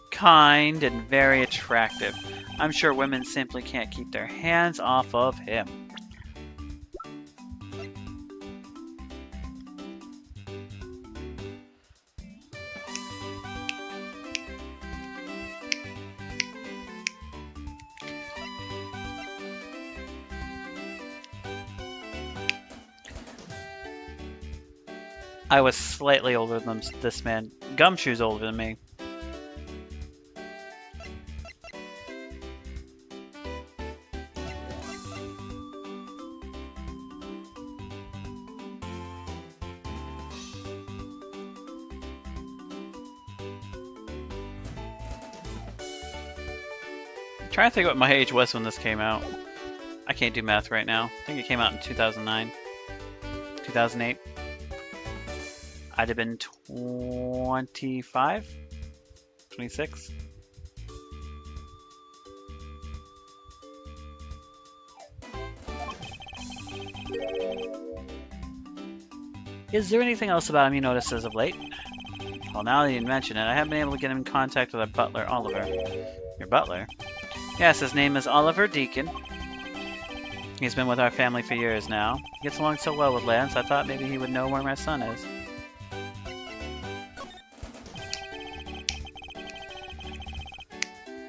Kind and very attractive. I'm sure women simply can't keep their hands off of him. I was slightly older than this man. Gumshoe's older than me. I'm trying to think what my age was when this came out. I can't do math right now. I think it came out in 2009. 2008. I'd have been 25? 26? Is there anything else about him you noticed as of late? Well, now that you mention it, I haven't been able to get him in contact with our butler, Oliver. Your butler? Yes, his name is Oliver Deacon. He's been with our family for years now. He gets along so well with Lance, I thought maybe he would know where my son is.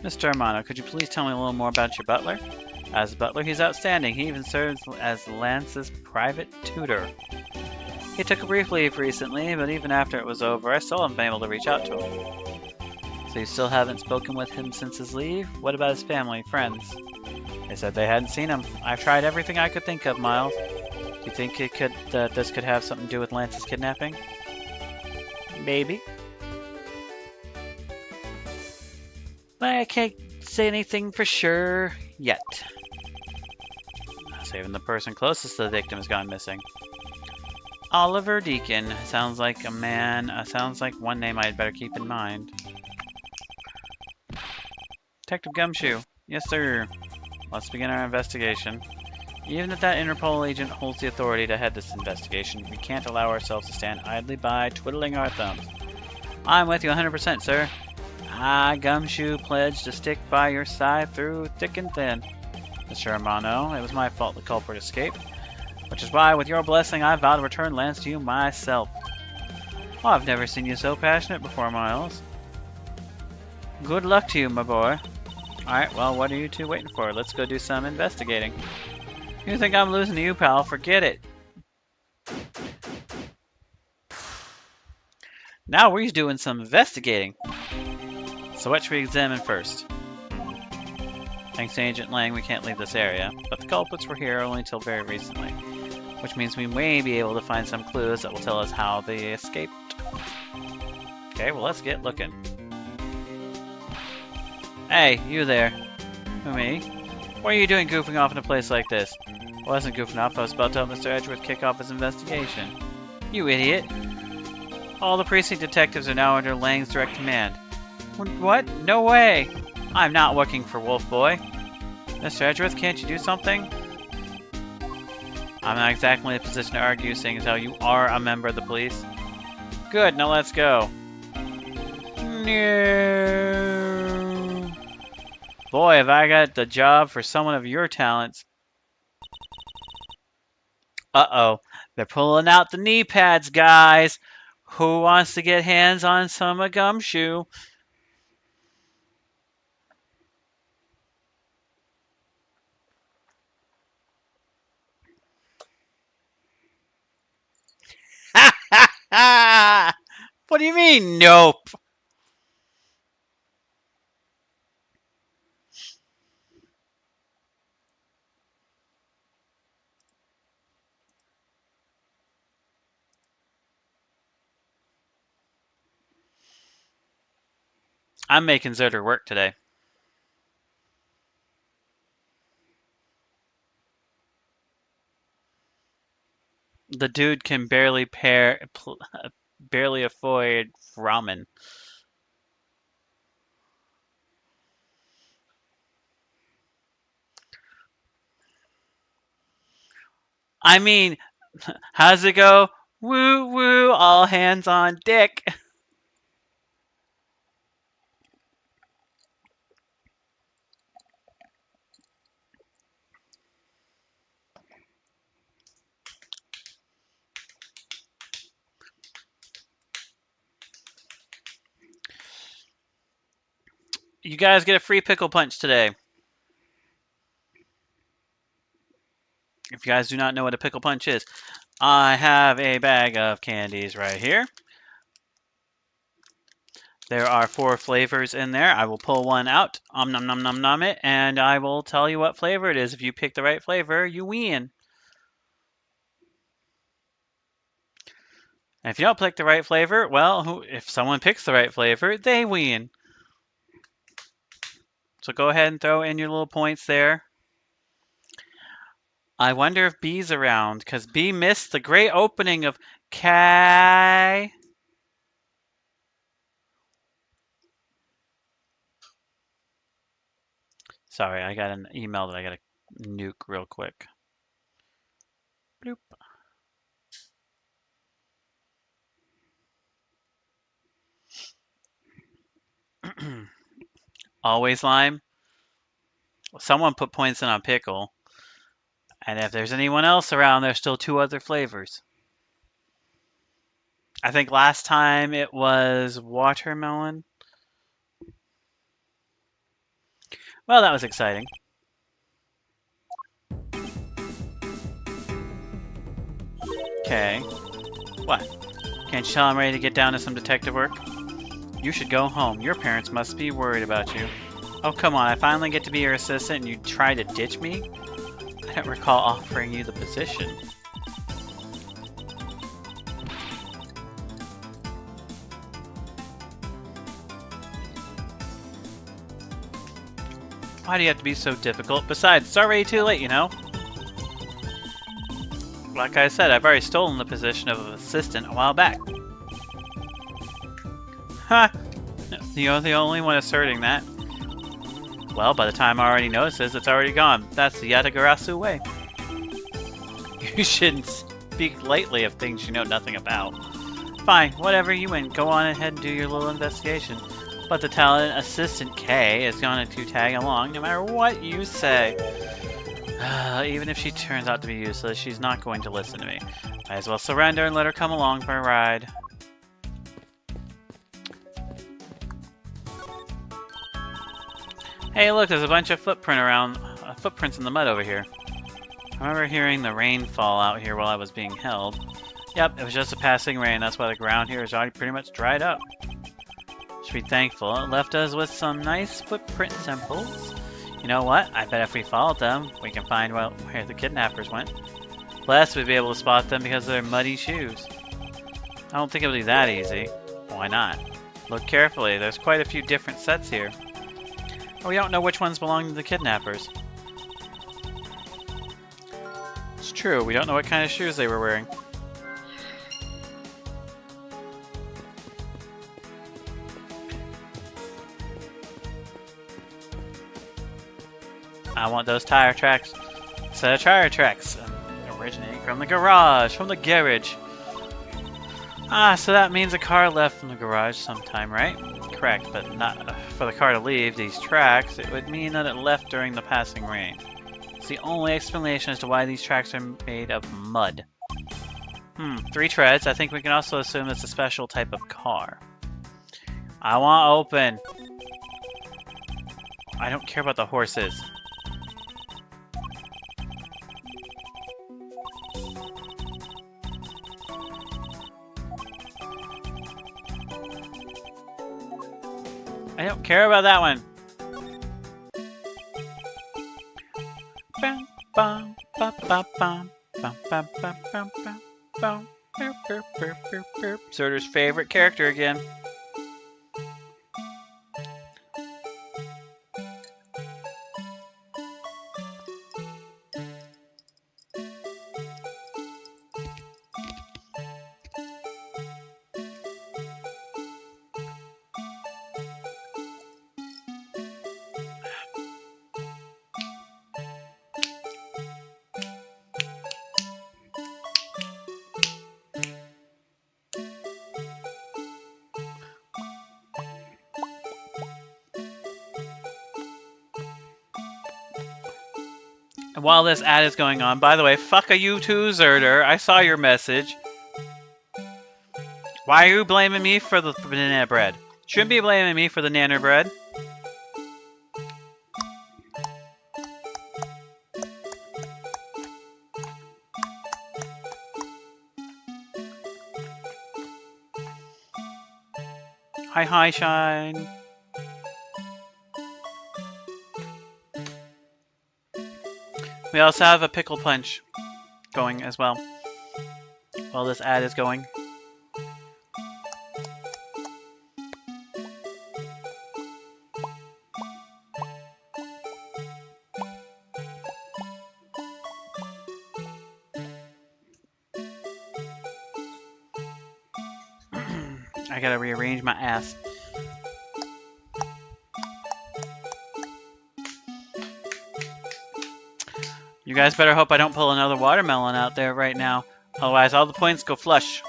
Mr. Amano, could you please tell me a little more about your butler? As a butler, he's outstanding. He even serves as Lance's private tutor. He took a brief leave recently, but even after it was over, I still haven't been able to reach out to him. So you still haven't spoken with him since his leave? What about his family, friends? They said they hadn't seen him. I've tried everything I could think of, Miles. Do you think this could have something to do with Lance's kidnapping? Maybe. But I can't say anything for sure yet. Saving the person closest to the victim has gone missing. Oliver Deacon. Sounds like a man. Sounds like one name I'd better keep in mind. Detective Gumshoe. Yes, sir. Let's begin our investigation. Even if that Interpol agent holds the authority to head this investigation, we can't allow ourselves to stand idly by, twiddling our thumbs. I'm with you 100%, sir. I, Gumshoe, pledge to stick by your side through thick and thin. Mr. Amano, it was my fault the culprit escaped, which is why, with your blessing, I vow to return Lance to you myself. Oh, I've never seen you so passionate before, Miles. Good luck to you, my boy. Alright, well, what are you two waiting for? Let's go do some investigating. You think I'm losing to you, pal? Forget it. Now we're doing some investigating. So what should we examine first? Thanks to Agent Lang, we can't leave this area, but the culprits were here only until very recently, which means we may be able to find some clues that will tell us how they escaped. Okay, well let's get looking. Hey, you there. Who, me? What are you doing goofing off in a place like this? I wasn't goofing off, I was about to help Mr. Edgeworth kick off his investigation. You idiot. All the precinct detectives are now under Lang's direct command. What? No way! I'm not working for Wolf Boy. Mr. Edgeworth, can't you do something? I'm not exactly in a position to argue, seeing as how you are a member of the police. Good, now let's go. No. Boy, have I got the job for someone of your talents. Uh-oh. They're pulling out the knee pads, guys. Who wants to get hands on some gumshoe? Ha ha ha! What do you mean, nope? I'm making Zoder work today. The dude can barely barely afford ramen. I mean, how's it go? Woo woo, all hands on deck. You guys get a free pickle punch today. If you guys do not know what a pickle punch is, I have a bag of candies right here. There are 4 flavors in there. I will pull one out, nom nom nom nom it, and I will tell you what flavor it is. If you pick the right flavor, you win. And if you don't pick the right flavor, well, if someone picks the right flavor, they win. So go ahead and throw in your little points there. I wonder if B's around, because B missed the great opening of K. Sorry, I got an email that I got to nuke real quick. Bloop. Always lime. Someone put points in on pickle. And if there's anyone else around, there's still 2 other flavors. I think last time it was watermelon. Well, that was exciting. Okay. What? Can't you tell I'm ready to get down to some detective work? You should go home. Your parents must be worried about you. Oh, come on. I finally get to be your assistant and you try to ditch me? I don't recall offering you the position. Why do you have to be so difficult? Besides, it's already too late, you know? Like I said, I've already stolen the position of an assistant a while back. Ha! You're the only one asserting that. Well, by the time I already notices, it's already gone. That's the Yatagarasu way. You shouldn't speak lightly of things you know nothing about. Fine, whatever, you win. Go on ahead and do your little investigation. But the talented assistant Kay is going to tag along no matter what you say. Even if she turns out to be useless, she's not going to listen to me. Might as well surrender and let her come along for a ride. Hey, look, there's a bunch of footprints in the mud over here. I remember hearing the rain fall out here while I was being held. Yep, it was just a passing rain. That's why the ground here is already pretty much dried up. Should be thankful. It left us with some nice footprint samples. You know what? I bet if we followed them, we can find where the kidnappers went. Plus, we'd be able to spot them because of their muddy shoes. I don't think it'll be that easy. Why not? Look carefully. There's quite a few different sets here. We don't know which ones belong to the kidnappers. It's true. We don't know what kind of shoes they were wearing. I want those tire tracks. Set of tire tracks. Originating from the garage. From the garage. Ah, so that means a car left from the garage sometime, right? Correct, but not for the car to leave these tracks. It would mean that it left during the passing rain. It's the only explanation as to why these tracks are made of mud. 3 treads. I think we can also assume it's a special type of car. I want open. I don't care about the horses. I don't care about that one. Sorter's favorite character again. And while this ad is going on, by the way, fuck a you too, Zerter. I saw your message. Why are you blaming me for the banana bread? Shouldn't be blaming me for the nanner bread. Hi, Shine. We also have a pickle punch going as well while this ad is going. I gotta rearrange my ass. You guys better hope I don't pull another watermelon out there right now. Otherwise, all the points go flush.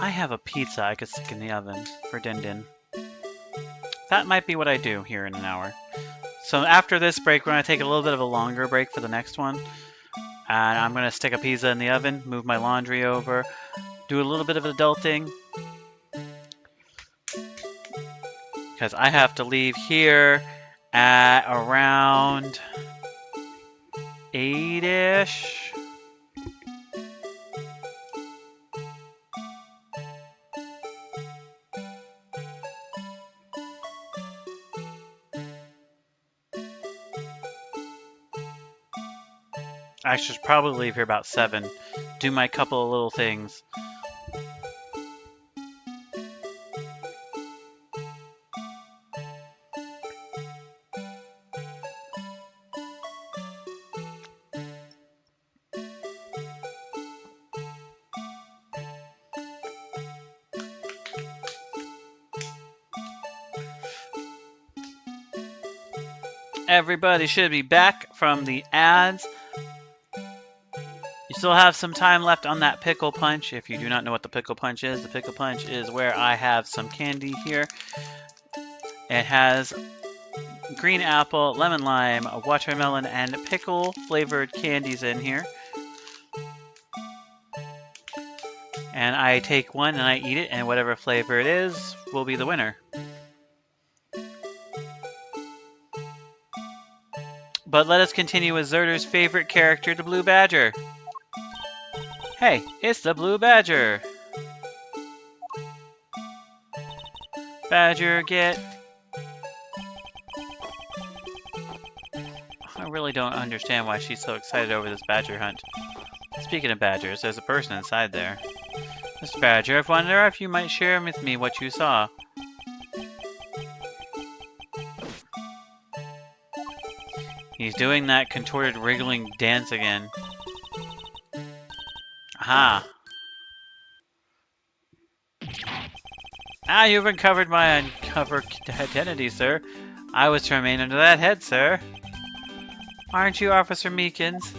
I have a pizza I could stick in the oven for Din Din. That might be what I do here in an hour. So after this break, we're going to take a little bit of a longer break for the next one. And I'm going to stick a pizza in the oven, move my laundry over, do a little bit of adulting. Because I have to leave here at around 8-ish. I should probably leave here about 7. Do my couple of little things. Everybody should be back from the ads. You still have some time left on that pickle punch. If you do not know what the pickle punch is, the pickle punch is where I have some candy here. It has green apple, lemon lime, watermelon, and pickle flavored candies in here. And I take one and I eat it, and whatever flavor it is will be the winner. But let us continue with Zerder's favorite character, the Blue Badger. Hey, it's the Blue Badger. Badger, get... I really don't understand why she's so excited over this badger hunt. Speaking of badgers, there's a person inside there. Mr. Badger, I wonder if you might share with me what you saw. He's doing that contorted wriggling dance again. Aha! Ah, you've uncovered my uncovered identity, sir. I was to remain under that head, sir. Aren't you Officer Meekins?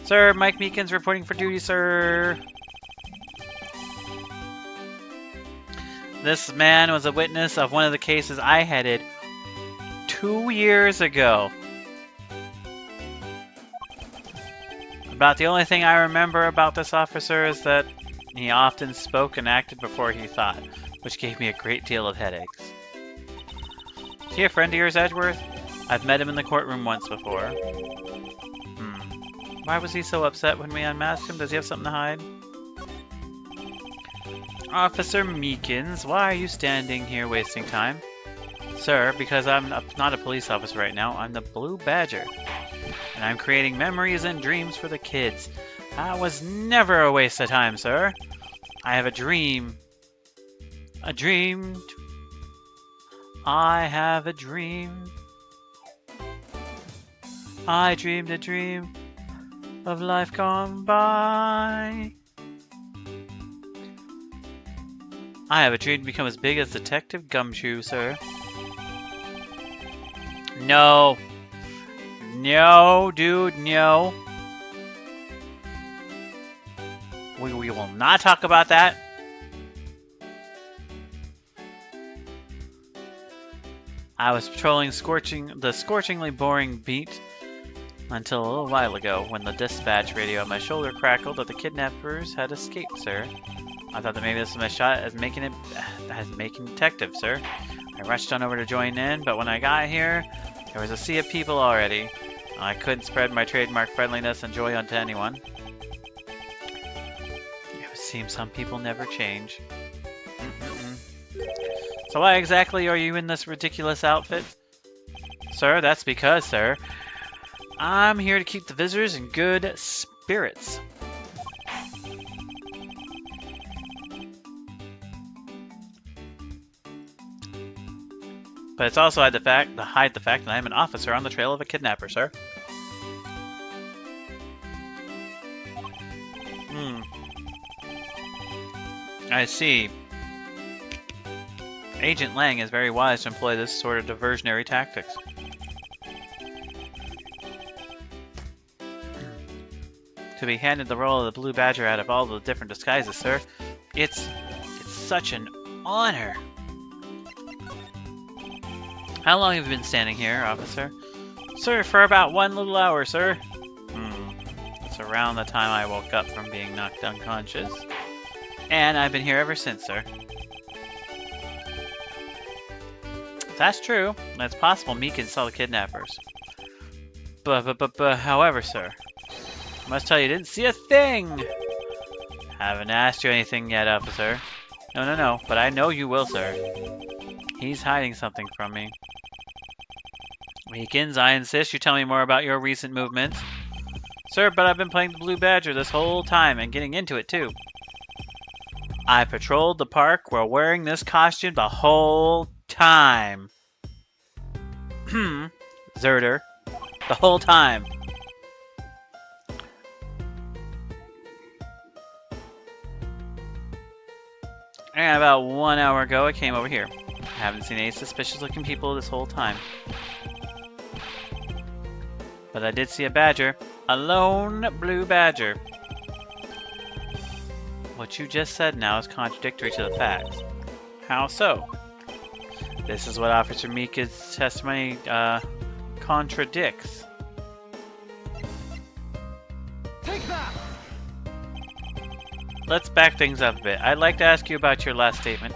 Sir, Mike Meekins reporting for duty, sir. This man was a witness of one of the cases I headed 2 years ago. About the only thing I remember about this officer is that he often spoke and acted before he thought, which gave me a great deal of headaches. Is he a friend of yours, Edgeworth? I've met him in the courtroom once before. Why was he so upset when we unmasked him? Does he have something to hide? Officer Meekins, why are you standing here wasting time? Sir, because I'm not a police officer right now, I'm the Blue Badger. And I'm creating memories and dreams for the kids. That was never a waste of time, sir. I have a dream. A dream. I have a dream. I dreamed a dream of life gone by. I have a dream to become as big as Detective Gumshoe, sir. No. No, dude, no. We will not talk about that. I was patrolling the scorchingly boring beat until a little while ago when the dispatch radio on my shoulder crackled that the kidnappers had escaped, sir. I thought that maybe this was my shot as making detective, sir. I rushed on over to join in, but when I got here, there was a sea of people already. I couldn't spread my trademark friendliness and joy onto anyone. It seems some people never change. So why exactly are you in this ridiculous outfit? Sir, that's because, sir, I'm here to keep the visitors in good spirits. But it's also hide the fact that I am an officer on the trail of a kidnapper, sir. I see. Agent Lang is very wise to employ this sort of diversionary tactics. To be handed the role of the Blue Badger out of all the different disguises, sir, it's such an honor. How long have you been standing here, officer? Sir, for about 1 little hour, sir. It's around the time I woke up from being knocked unconscious. And I've been here ever since, sir. That's true. It's possible Meekins saw the kidnappers. But, however, sir, I must tell you, didn't see a thing! Haven't asked you anything yet, officer. No, but I know you will, sir. He's hiding something from me. Meekins, I insist you tell me more about your recent movements. Sir, but I've been playing the Blue Badger this whole time and getting into it, too. I patrolled the park while wearing this costume the whole time. Zerder. The whole time. And about 1 hour ago, I came over here. I haven't seen any suspicious looking people this whole time. But I did see a badger. A lone blue badger. What you just said now is contradictory to the facts. How so? This is what Officer Mika's testimony contradicts. Take that! Let's back things up a bit. I'd like to ask you about your last statement.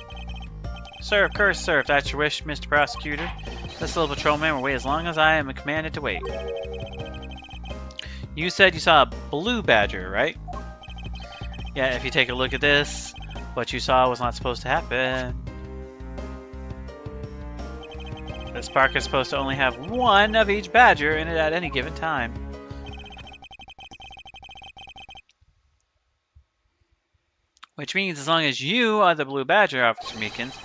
Sir, of course, sir, if that's your wish, Mr. Prosecutor. This little patrolman will wait as long as I am commanded to wait. You said you saw a blue badger, right? Yeah, if you take a look at this, what you saw was not supposed to happen. This park is supposed to only have one of each badger in it at any given time. Which means as long as you are the blue badger, Officer Meekins,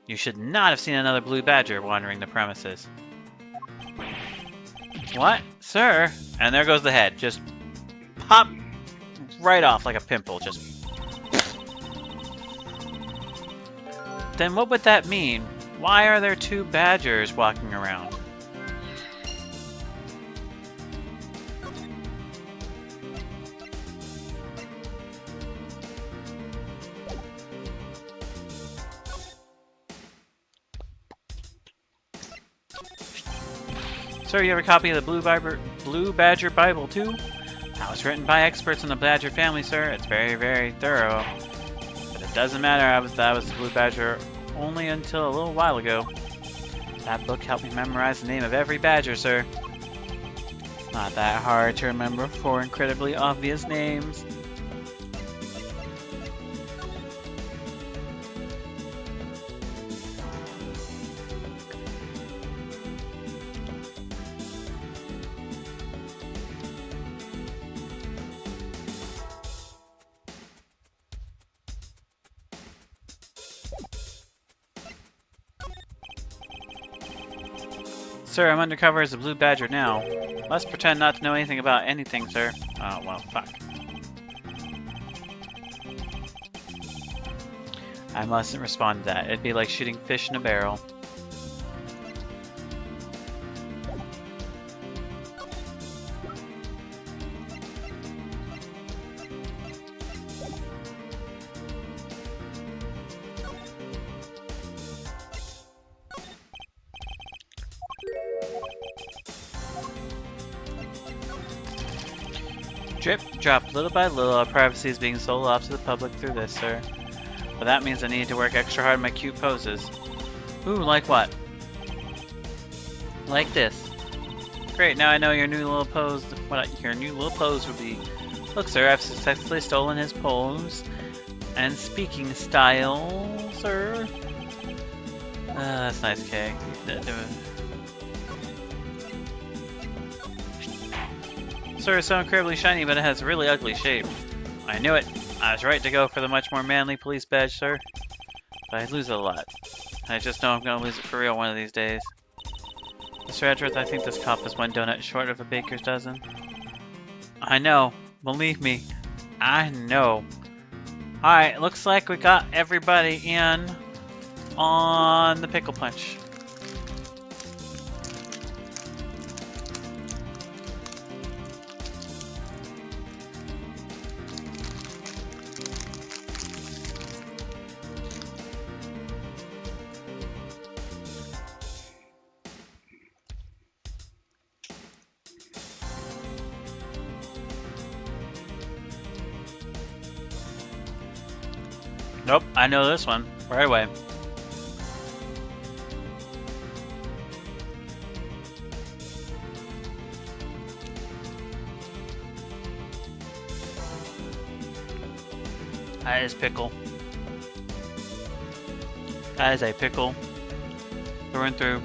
you should not have seen another blue badger wandering the premises. What? Sir? And there goes the head. Just pop right off like a pimple. Just. Then what would that mean? Why are there two badgers walking around? Sir, you have a copy of the Blue Badger Bible too? That was written by experts in the Badger family, sir. It's very, very thorough. But it doesn't matter, I was the Blue Badger only until a little while ago. That book helped me memorize the name of every badger, sir. It's not that hard to remember 4 incredibly obvious names. Sir, I'm undercover as a Blue Badger now. Let's pretend not to know anything about anything, sir. Oh, well, fuck. I mustn't respond to that. It'd be like shooting fish in a barrel. Drip, drop, little by little, our privacy is being sold off to the public through this, sir. But that means I need to work extra hard on my cute poses. Ooh, like what? Like this. Great, now I know your new little pose, what your new little pose would be. Look, sir, I've successfully stolen his pose and speaking style, sir. That's nice, Kay. Sir, it's so incredibly shiny, but it has a really ugly shape. I knew it. I was right to go for the much more manly police badge, sir. But I lose it a lot. I just know I'm gonna lose it for real one of these days. Mr. Edgeworth, I think this cop is one donut short of a baker's dozen. I know. Believe me. I know. Alright, looks like we got everybody in on the pickle punch. Nope, I know this one. Right away. That is pickle. That is a pickle. Through and through.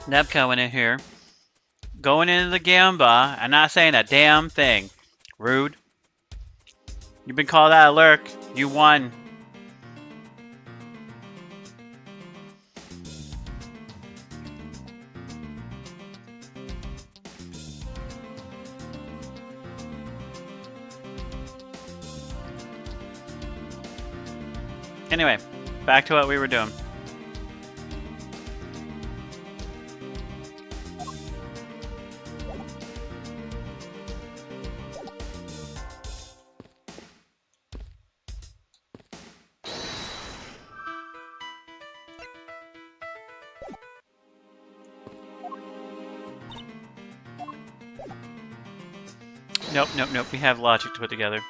Nebco in here. Going into the Gamba and not saying a damn thing. Rude. You've been called out of lurk. You won. Anyway, back to what we were doing. Nope, nope, nope. We have logic to put together.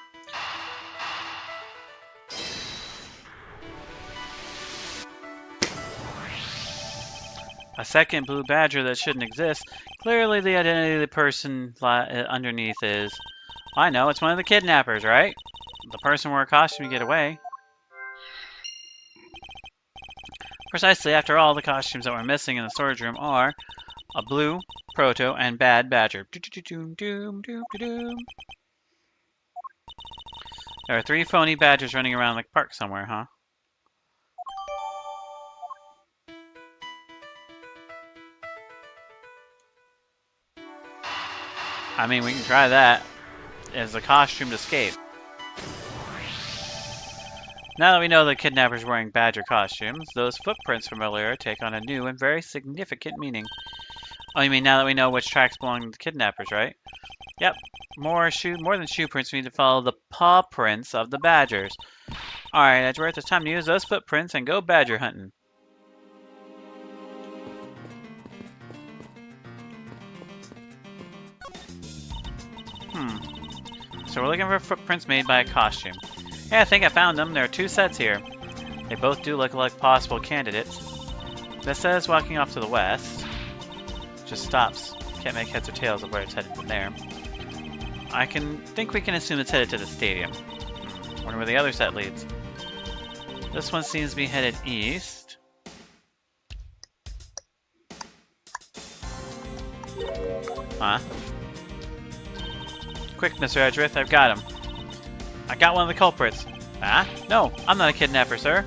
A second blue badger that shouldn't exist. Clearly the identity of the person underneath is... I know, it's one of the kidnappers, right? The person wore a costume to get away. Precisely, after all, the costumes that were missing in the storage room are a blue, proto, and bad badger. There are 3 phony badgers running around the park somewhere, huh? I mean, we can try that as a costumed escape. Now that we know the kidnapper's wearing badger costumes, those footprints from earlier take on a new and very significant meaning. Oh, you mean now that we know which tracks belong to the kidnappers, right? Yep. More than shoe prints, we need to follow the paw prints of the badgers. Alright, Edgeworth, it's time to use those footprints and go badger hunting. So we're looking for footprints made by a costume. Yeah, I think I found them. There are 2 sets here. They both do look like possible candidates. This says walking off to the west. Just stops. Can't make heads or tails of where it's headed from there. I think we can assume it's headed to the stadium. Wonder where the other set leads. This one seems to be headed east. Huh? Quick, Mr. Edgeworth, I've got him. I got one of the culprits. Ah? No, I'm not a kidnapper, sir.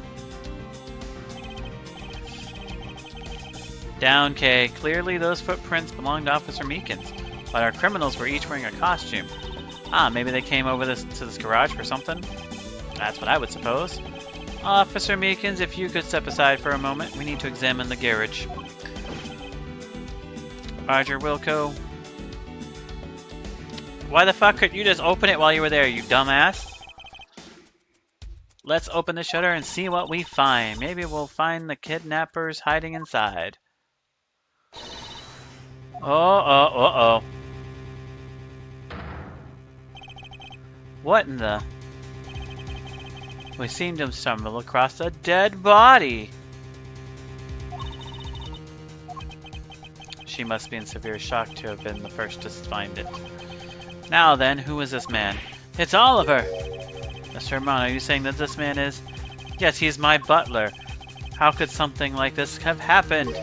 Down, Kay. Clearly those footprints belong to Officer Meekins, but our criminals were each wearing a costume. Ah, maybe they came over to this garage for something? That's what I would suppose. Officer Meekins, if you could step aside for a moment, we need to examine the garage. Roger, Wilco. Why the fuck couldn't you just open it while you were there, you dumbass? Let's open the shutter and see what we find. Maybe we'll find the kidnappers hiding inside. Oh. What in the... We seem to stumble across a dead body. She must be in severe shock to have been the first to find it. Now then, who is this man? It's Oliver! Mr. Herman, are you saying that this man is... Yes, he's my butler. How could something like this have happened?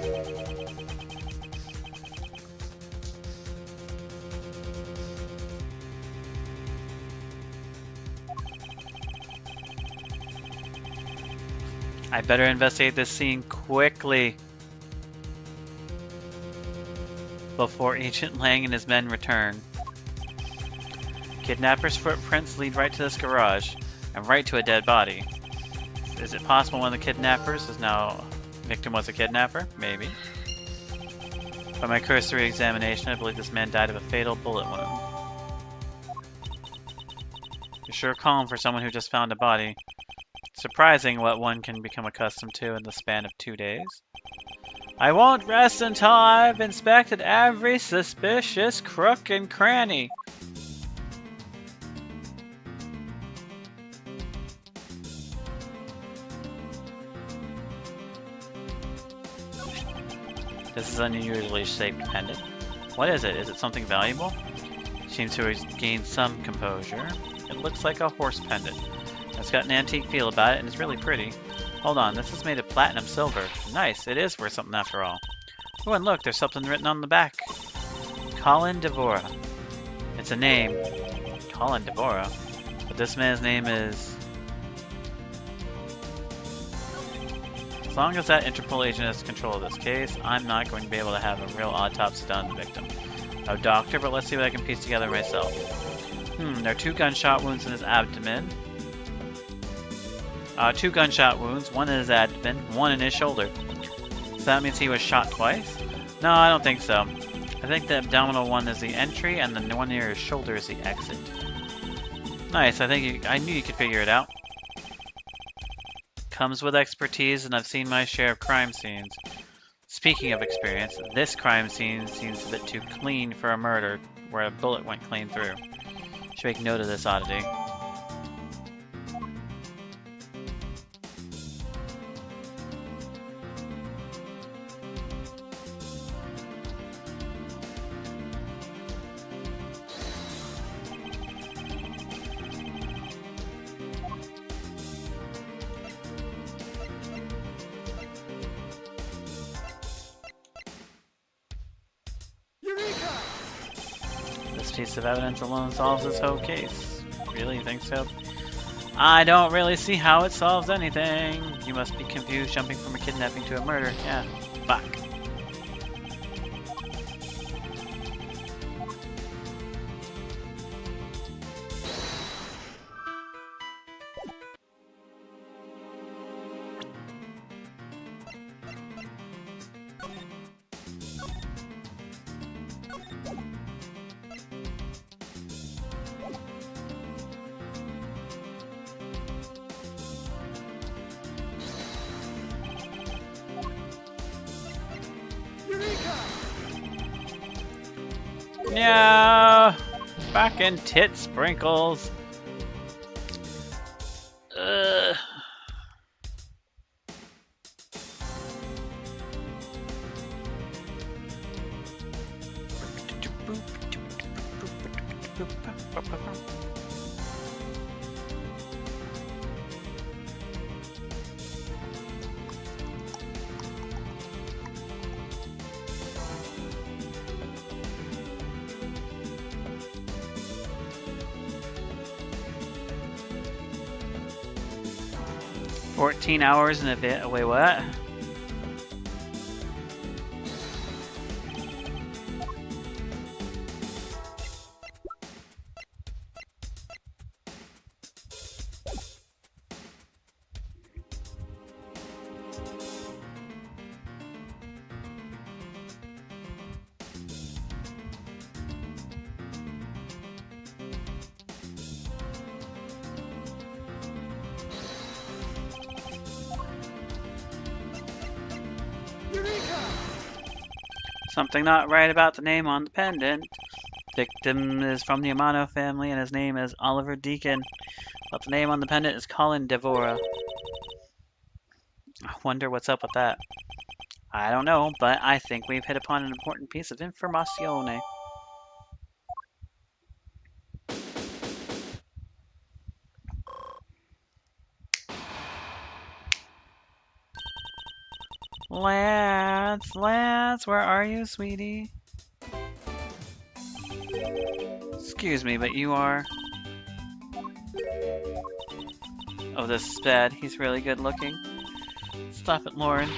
I better investigate this scene quickly before Agent Lang and his men return. Kidnapper's footprints lead right to this garage, and right to a dead body. Is it possible one of the kidnappers is now... Victim was a kidnapper? Maybe. By my cursory examination, I believe this man died of a fatal bullet wound. You're sure calm for someone who just found a body. Surprising what one can become accustomed to in the span of 2 days. I won't rest until I've inspected every suspicious crook and cranny. This is an unusually shaped pendant. What is it? Is it something valuable? Seems to have gained some composure. It looks like a horse pendant. It's got an antique feel about it and it's really pretty. Hold on, this is made of platinum silver. Nice, it is worth something after all. Oh, and look, there's something written on the back. Colin Devora. It's a name. Colin Devora. But this man's name is... As long as that Interpol agent has control of this case, I'm not going to be able to have a real autopsy done on the victim. No doctor, but let's see what I can piece together myself. There are 2 gunshot wounds in his abdomen. 2 gunshot wounds, 1 in his abdomen, 1 in his shoulder. So that means he was shot twice? No, I don't think so. I think the abdominal one is the entry, and the one near his shoulder is the exit. Nice, I knew you could figure it out. Comes with expertise, and I've seen my share of crime scenes. Speaking of experience, this crime scene seems a bit too clean for a murder, where a bullet went clean through. Should make note of this oddity. This piece of evidence alone solves this whole case. Really? You think so? I don't really see how it solves anything. You must be confused jumping from a kidnapping to a murder. Yeah. Fuck. Yeah, fucking tit sprinkles. Ugh. $14 hours in a bit. Wait, what? Something not right about the name on the pendant. Victim is from the Amano family and his name is Oliver Deacon, but the name on the pendant is Colin Devora. I wonder what's up with that. I don't know, but I think we've hit upon an important piece of informazione. Lance, where are you, sweetie? Excuse me, but you are... Oh, this is bad. He's really good looking. Stop it, Lauren.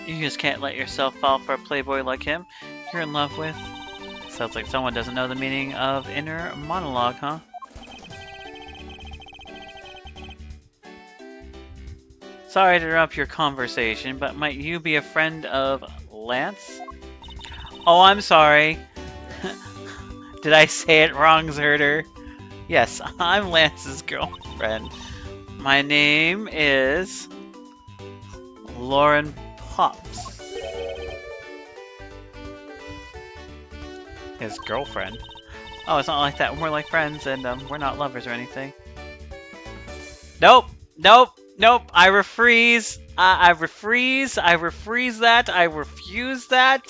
You just can't let yourself fall for a playboy like him. You're in love with... Sounds like someone doesn't know the meaning of inner monologue, huh? Sorry to interrupt your conversation, but might you be a friend of Lance? Oh, I'm sorry. Did I say it wrong, Zerder? Yes, I'm Lance's girlfriend. My name is... Lauren Pops. His girlfriend? Oh, it's not like that. We're like friends, and we're not lovers or anything. Nope! Nope! Nope, I refreeze. I refreeze that. I refuse that.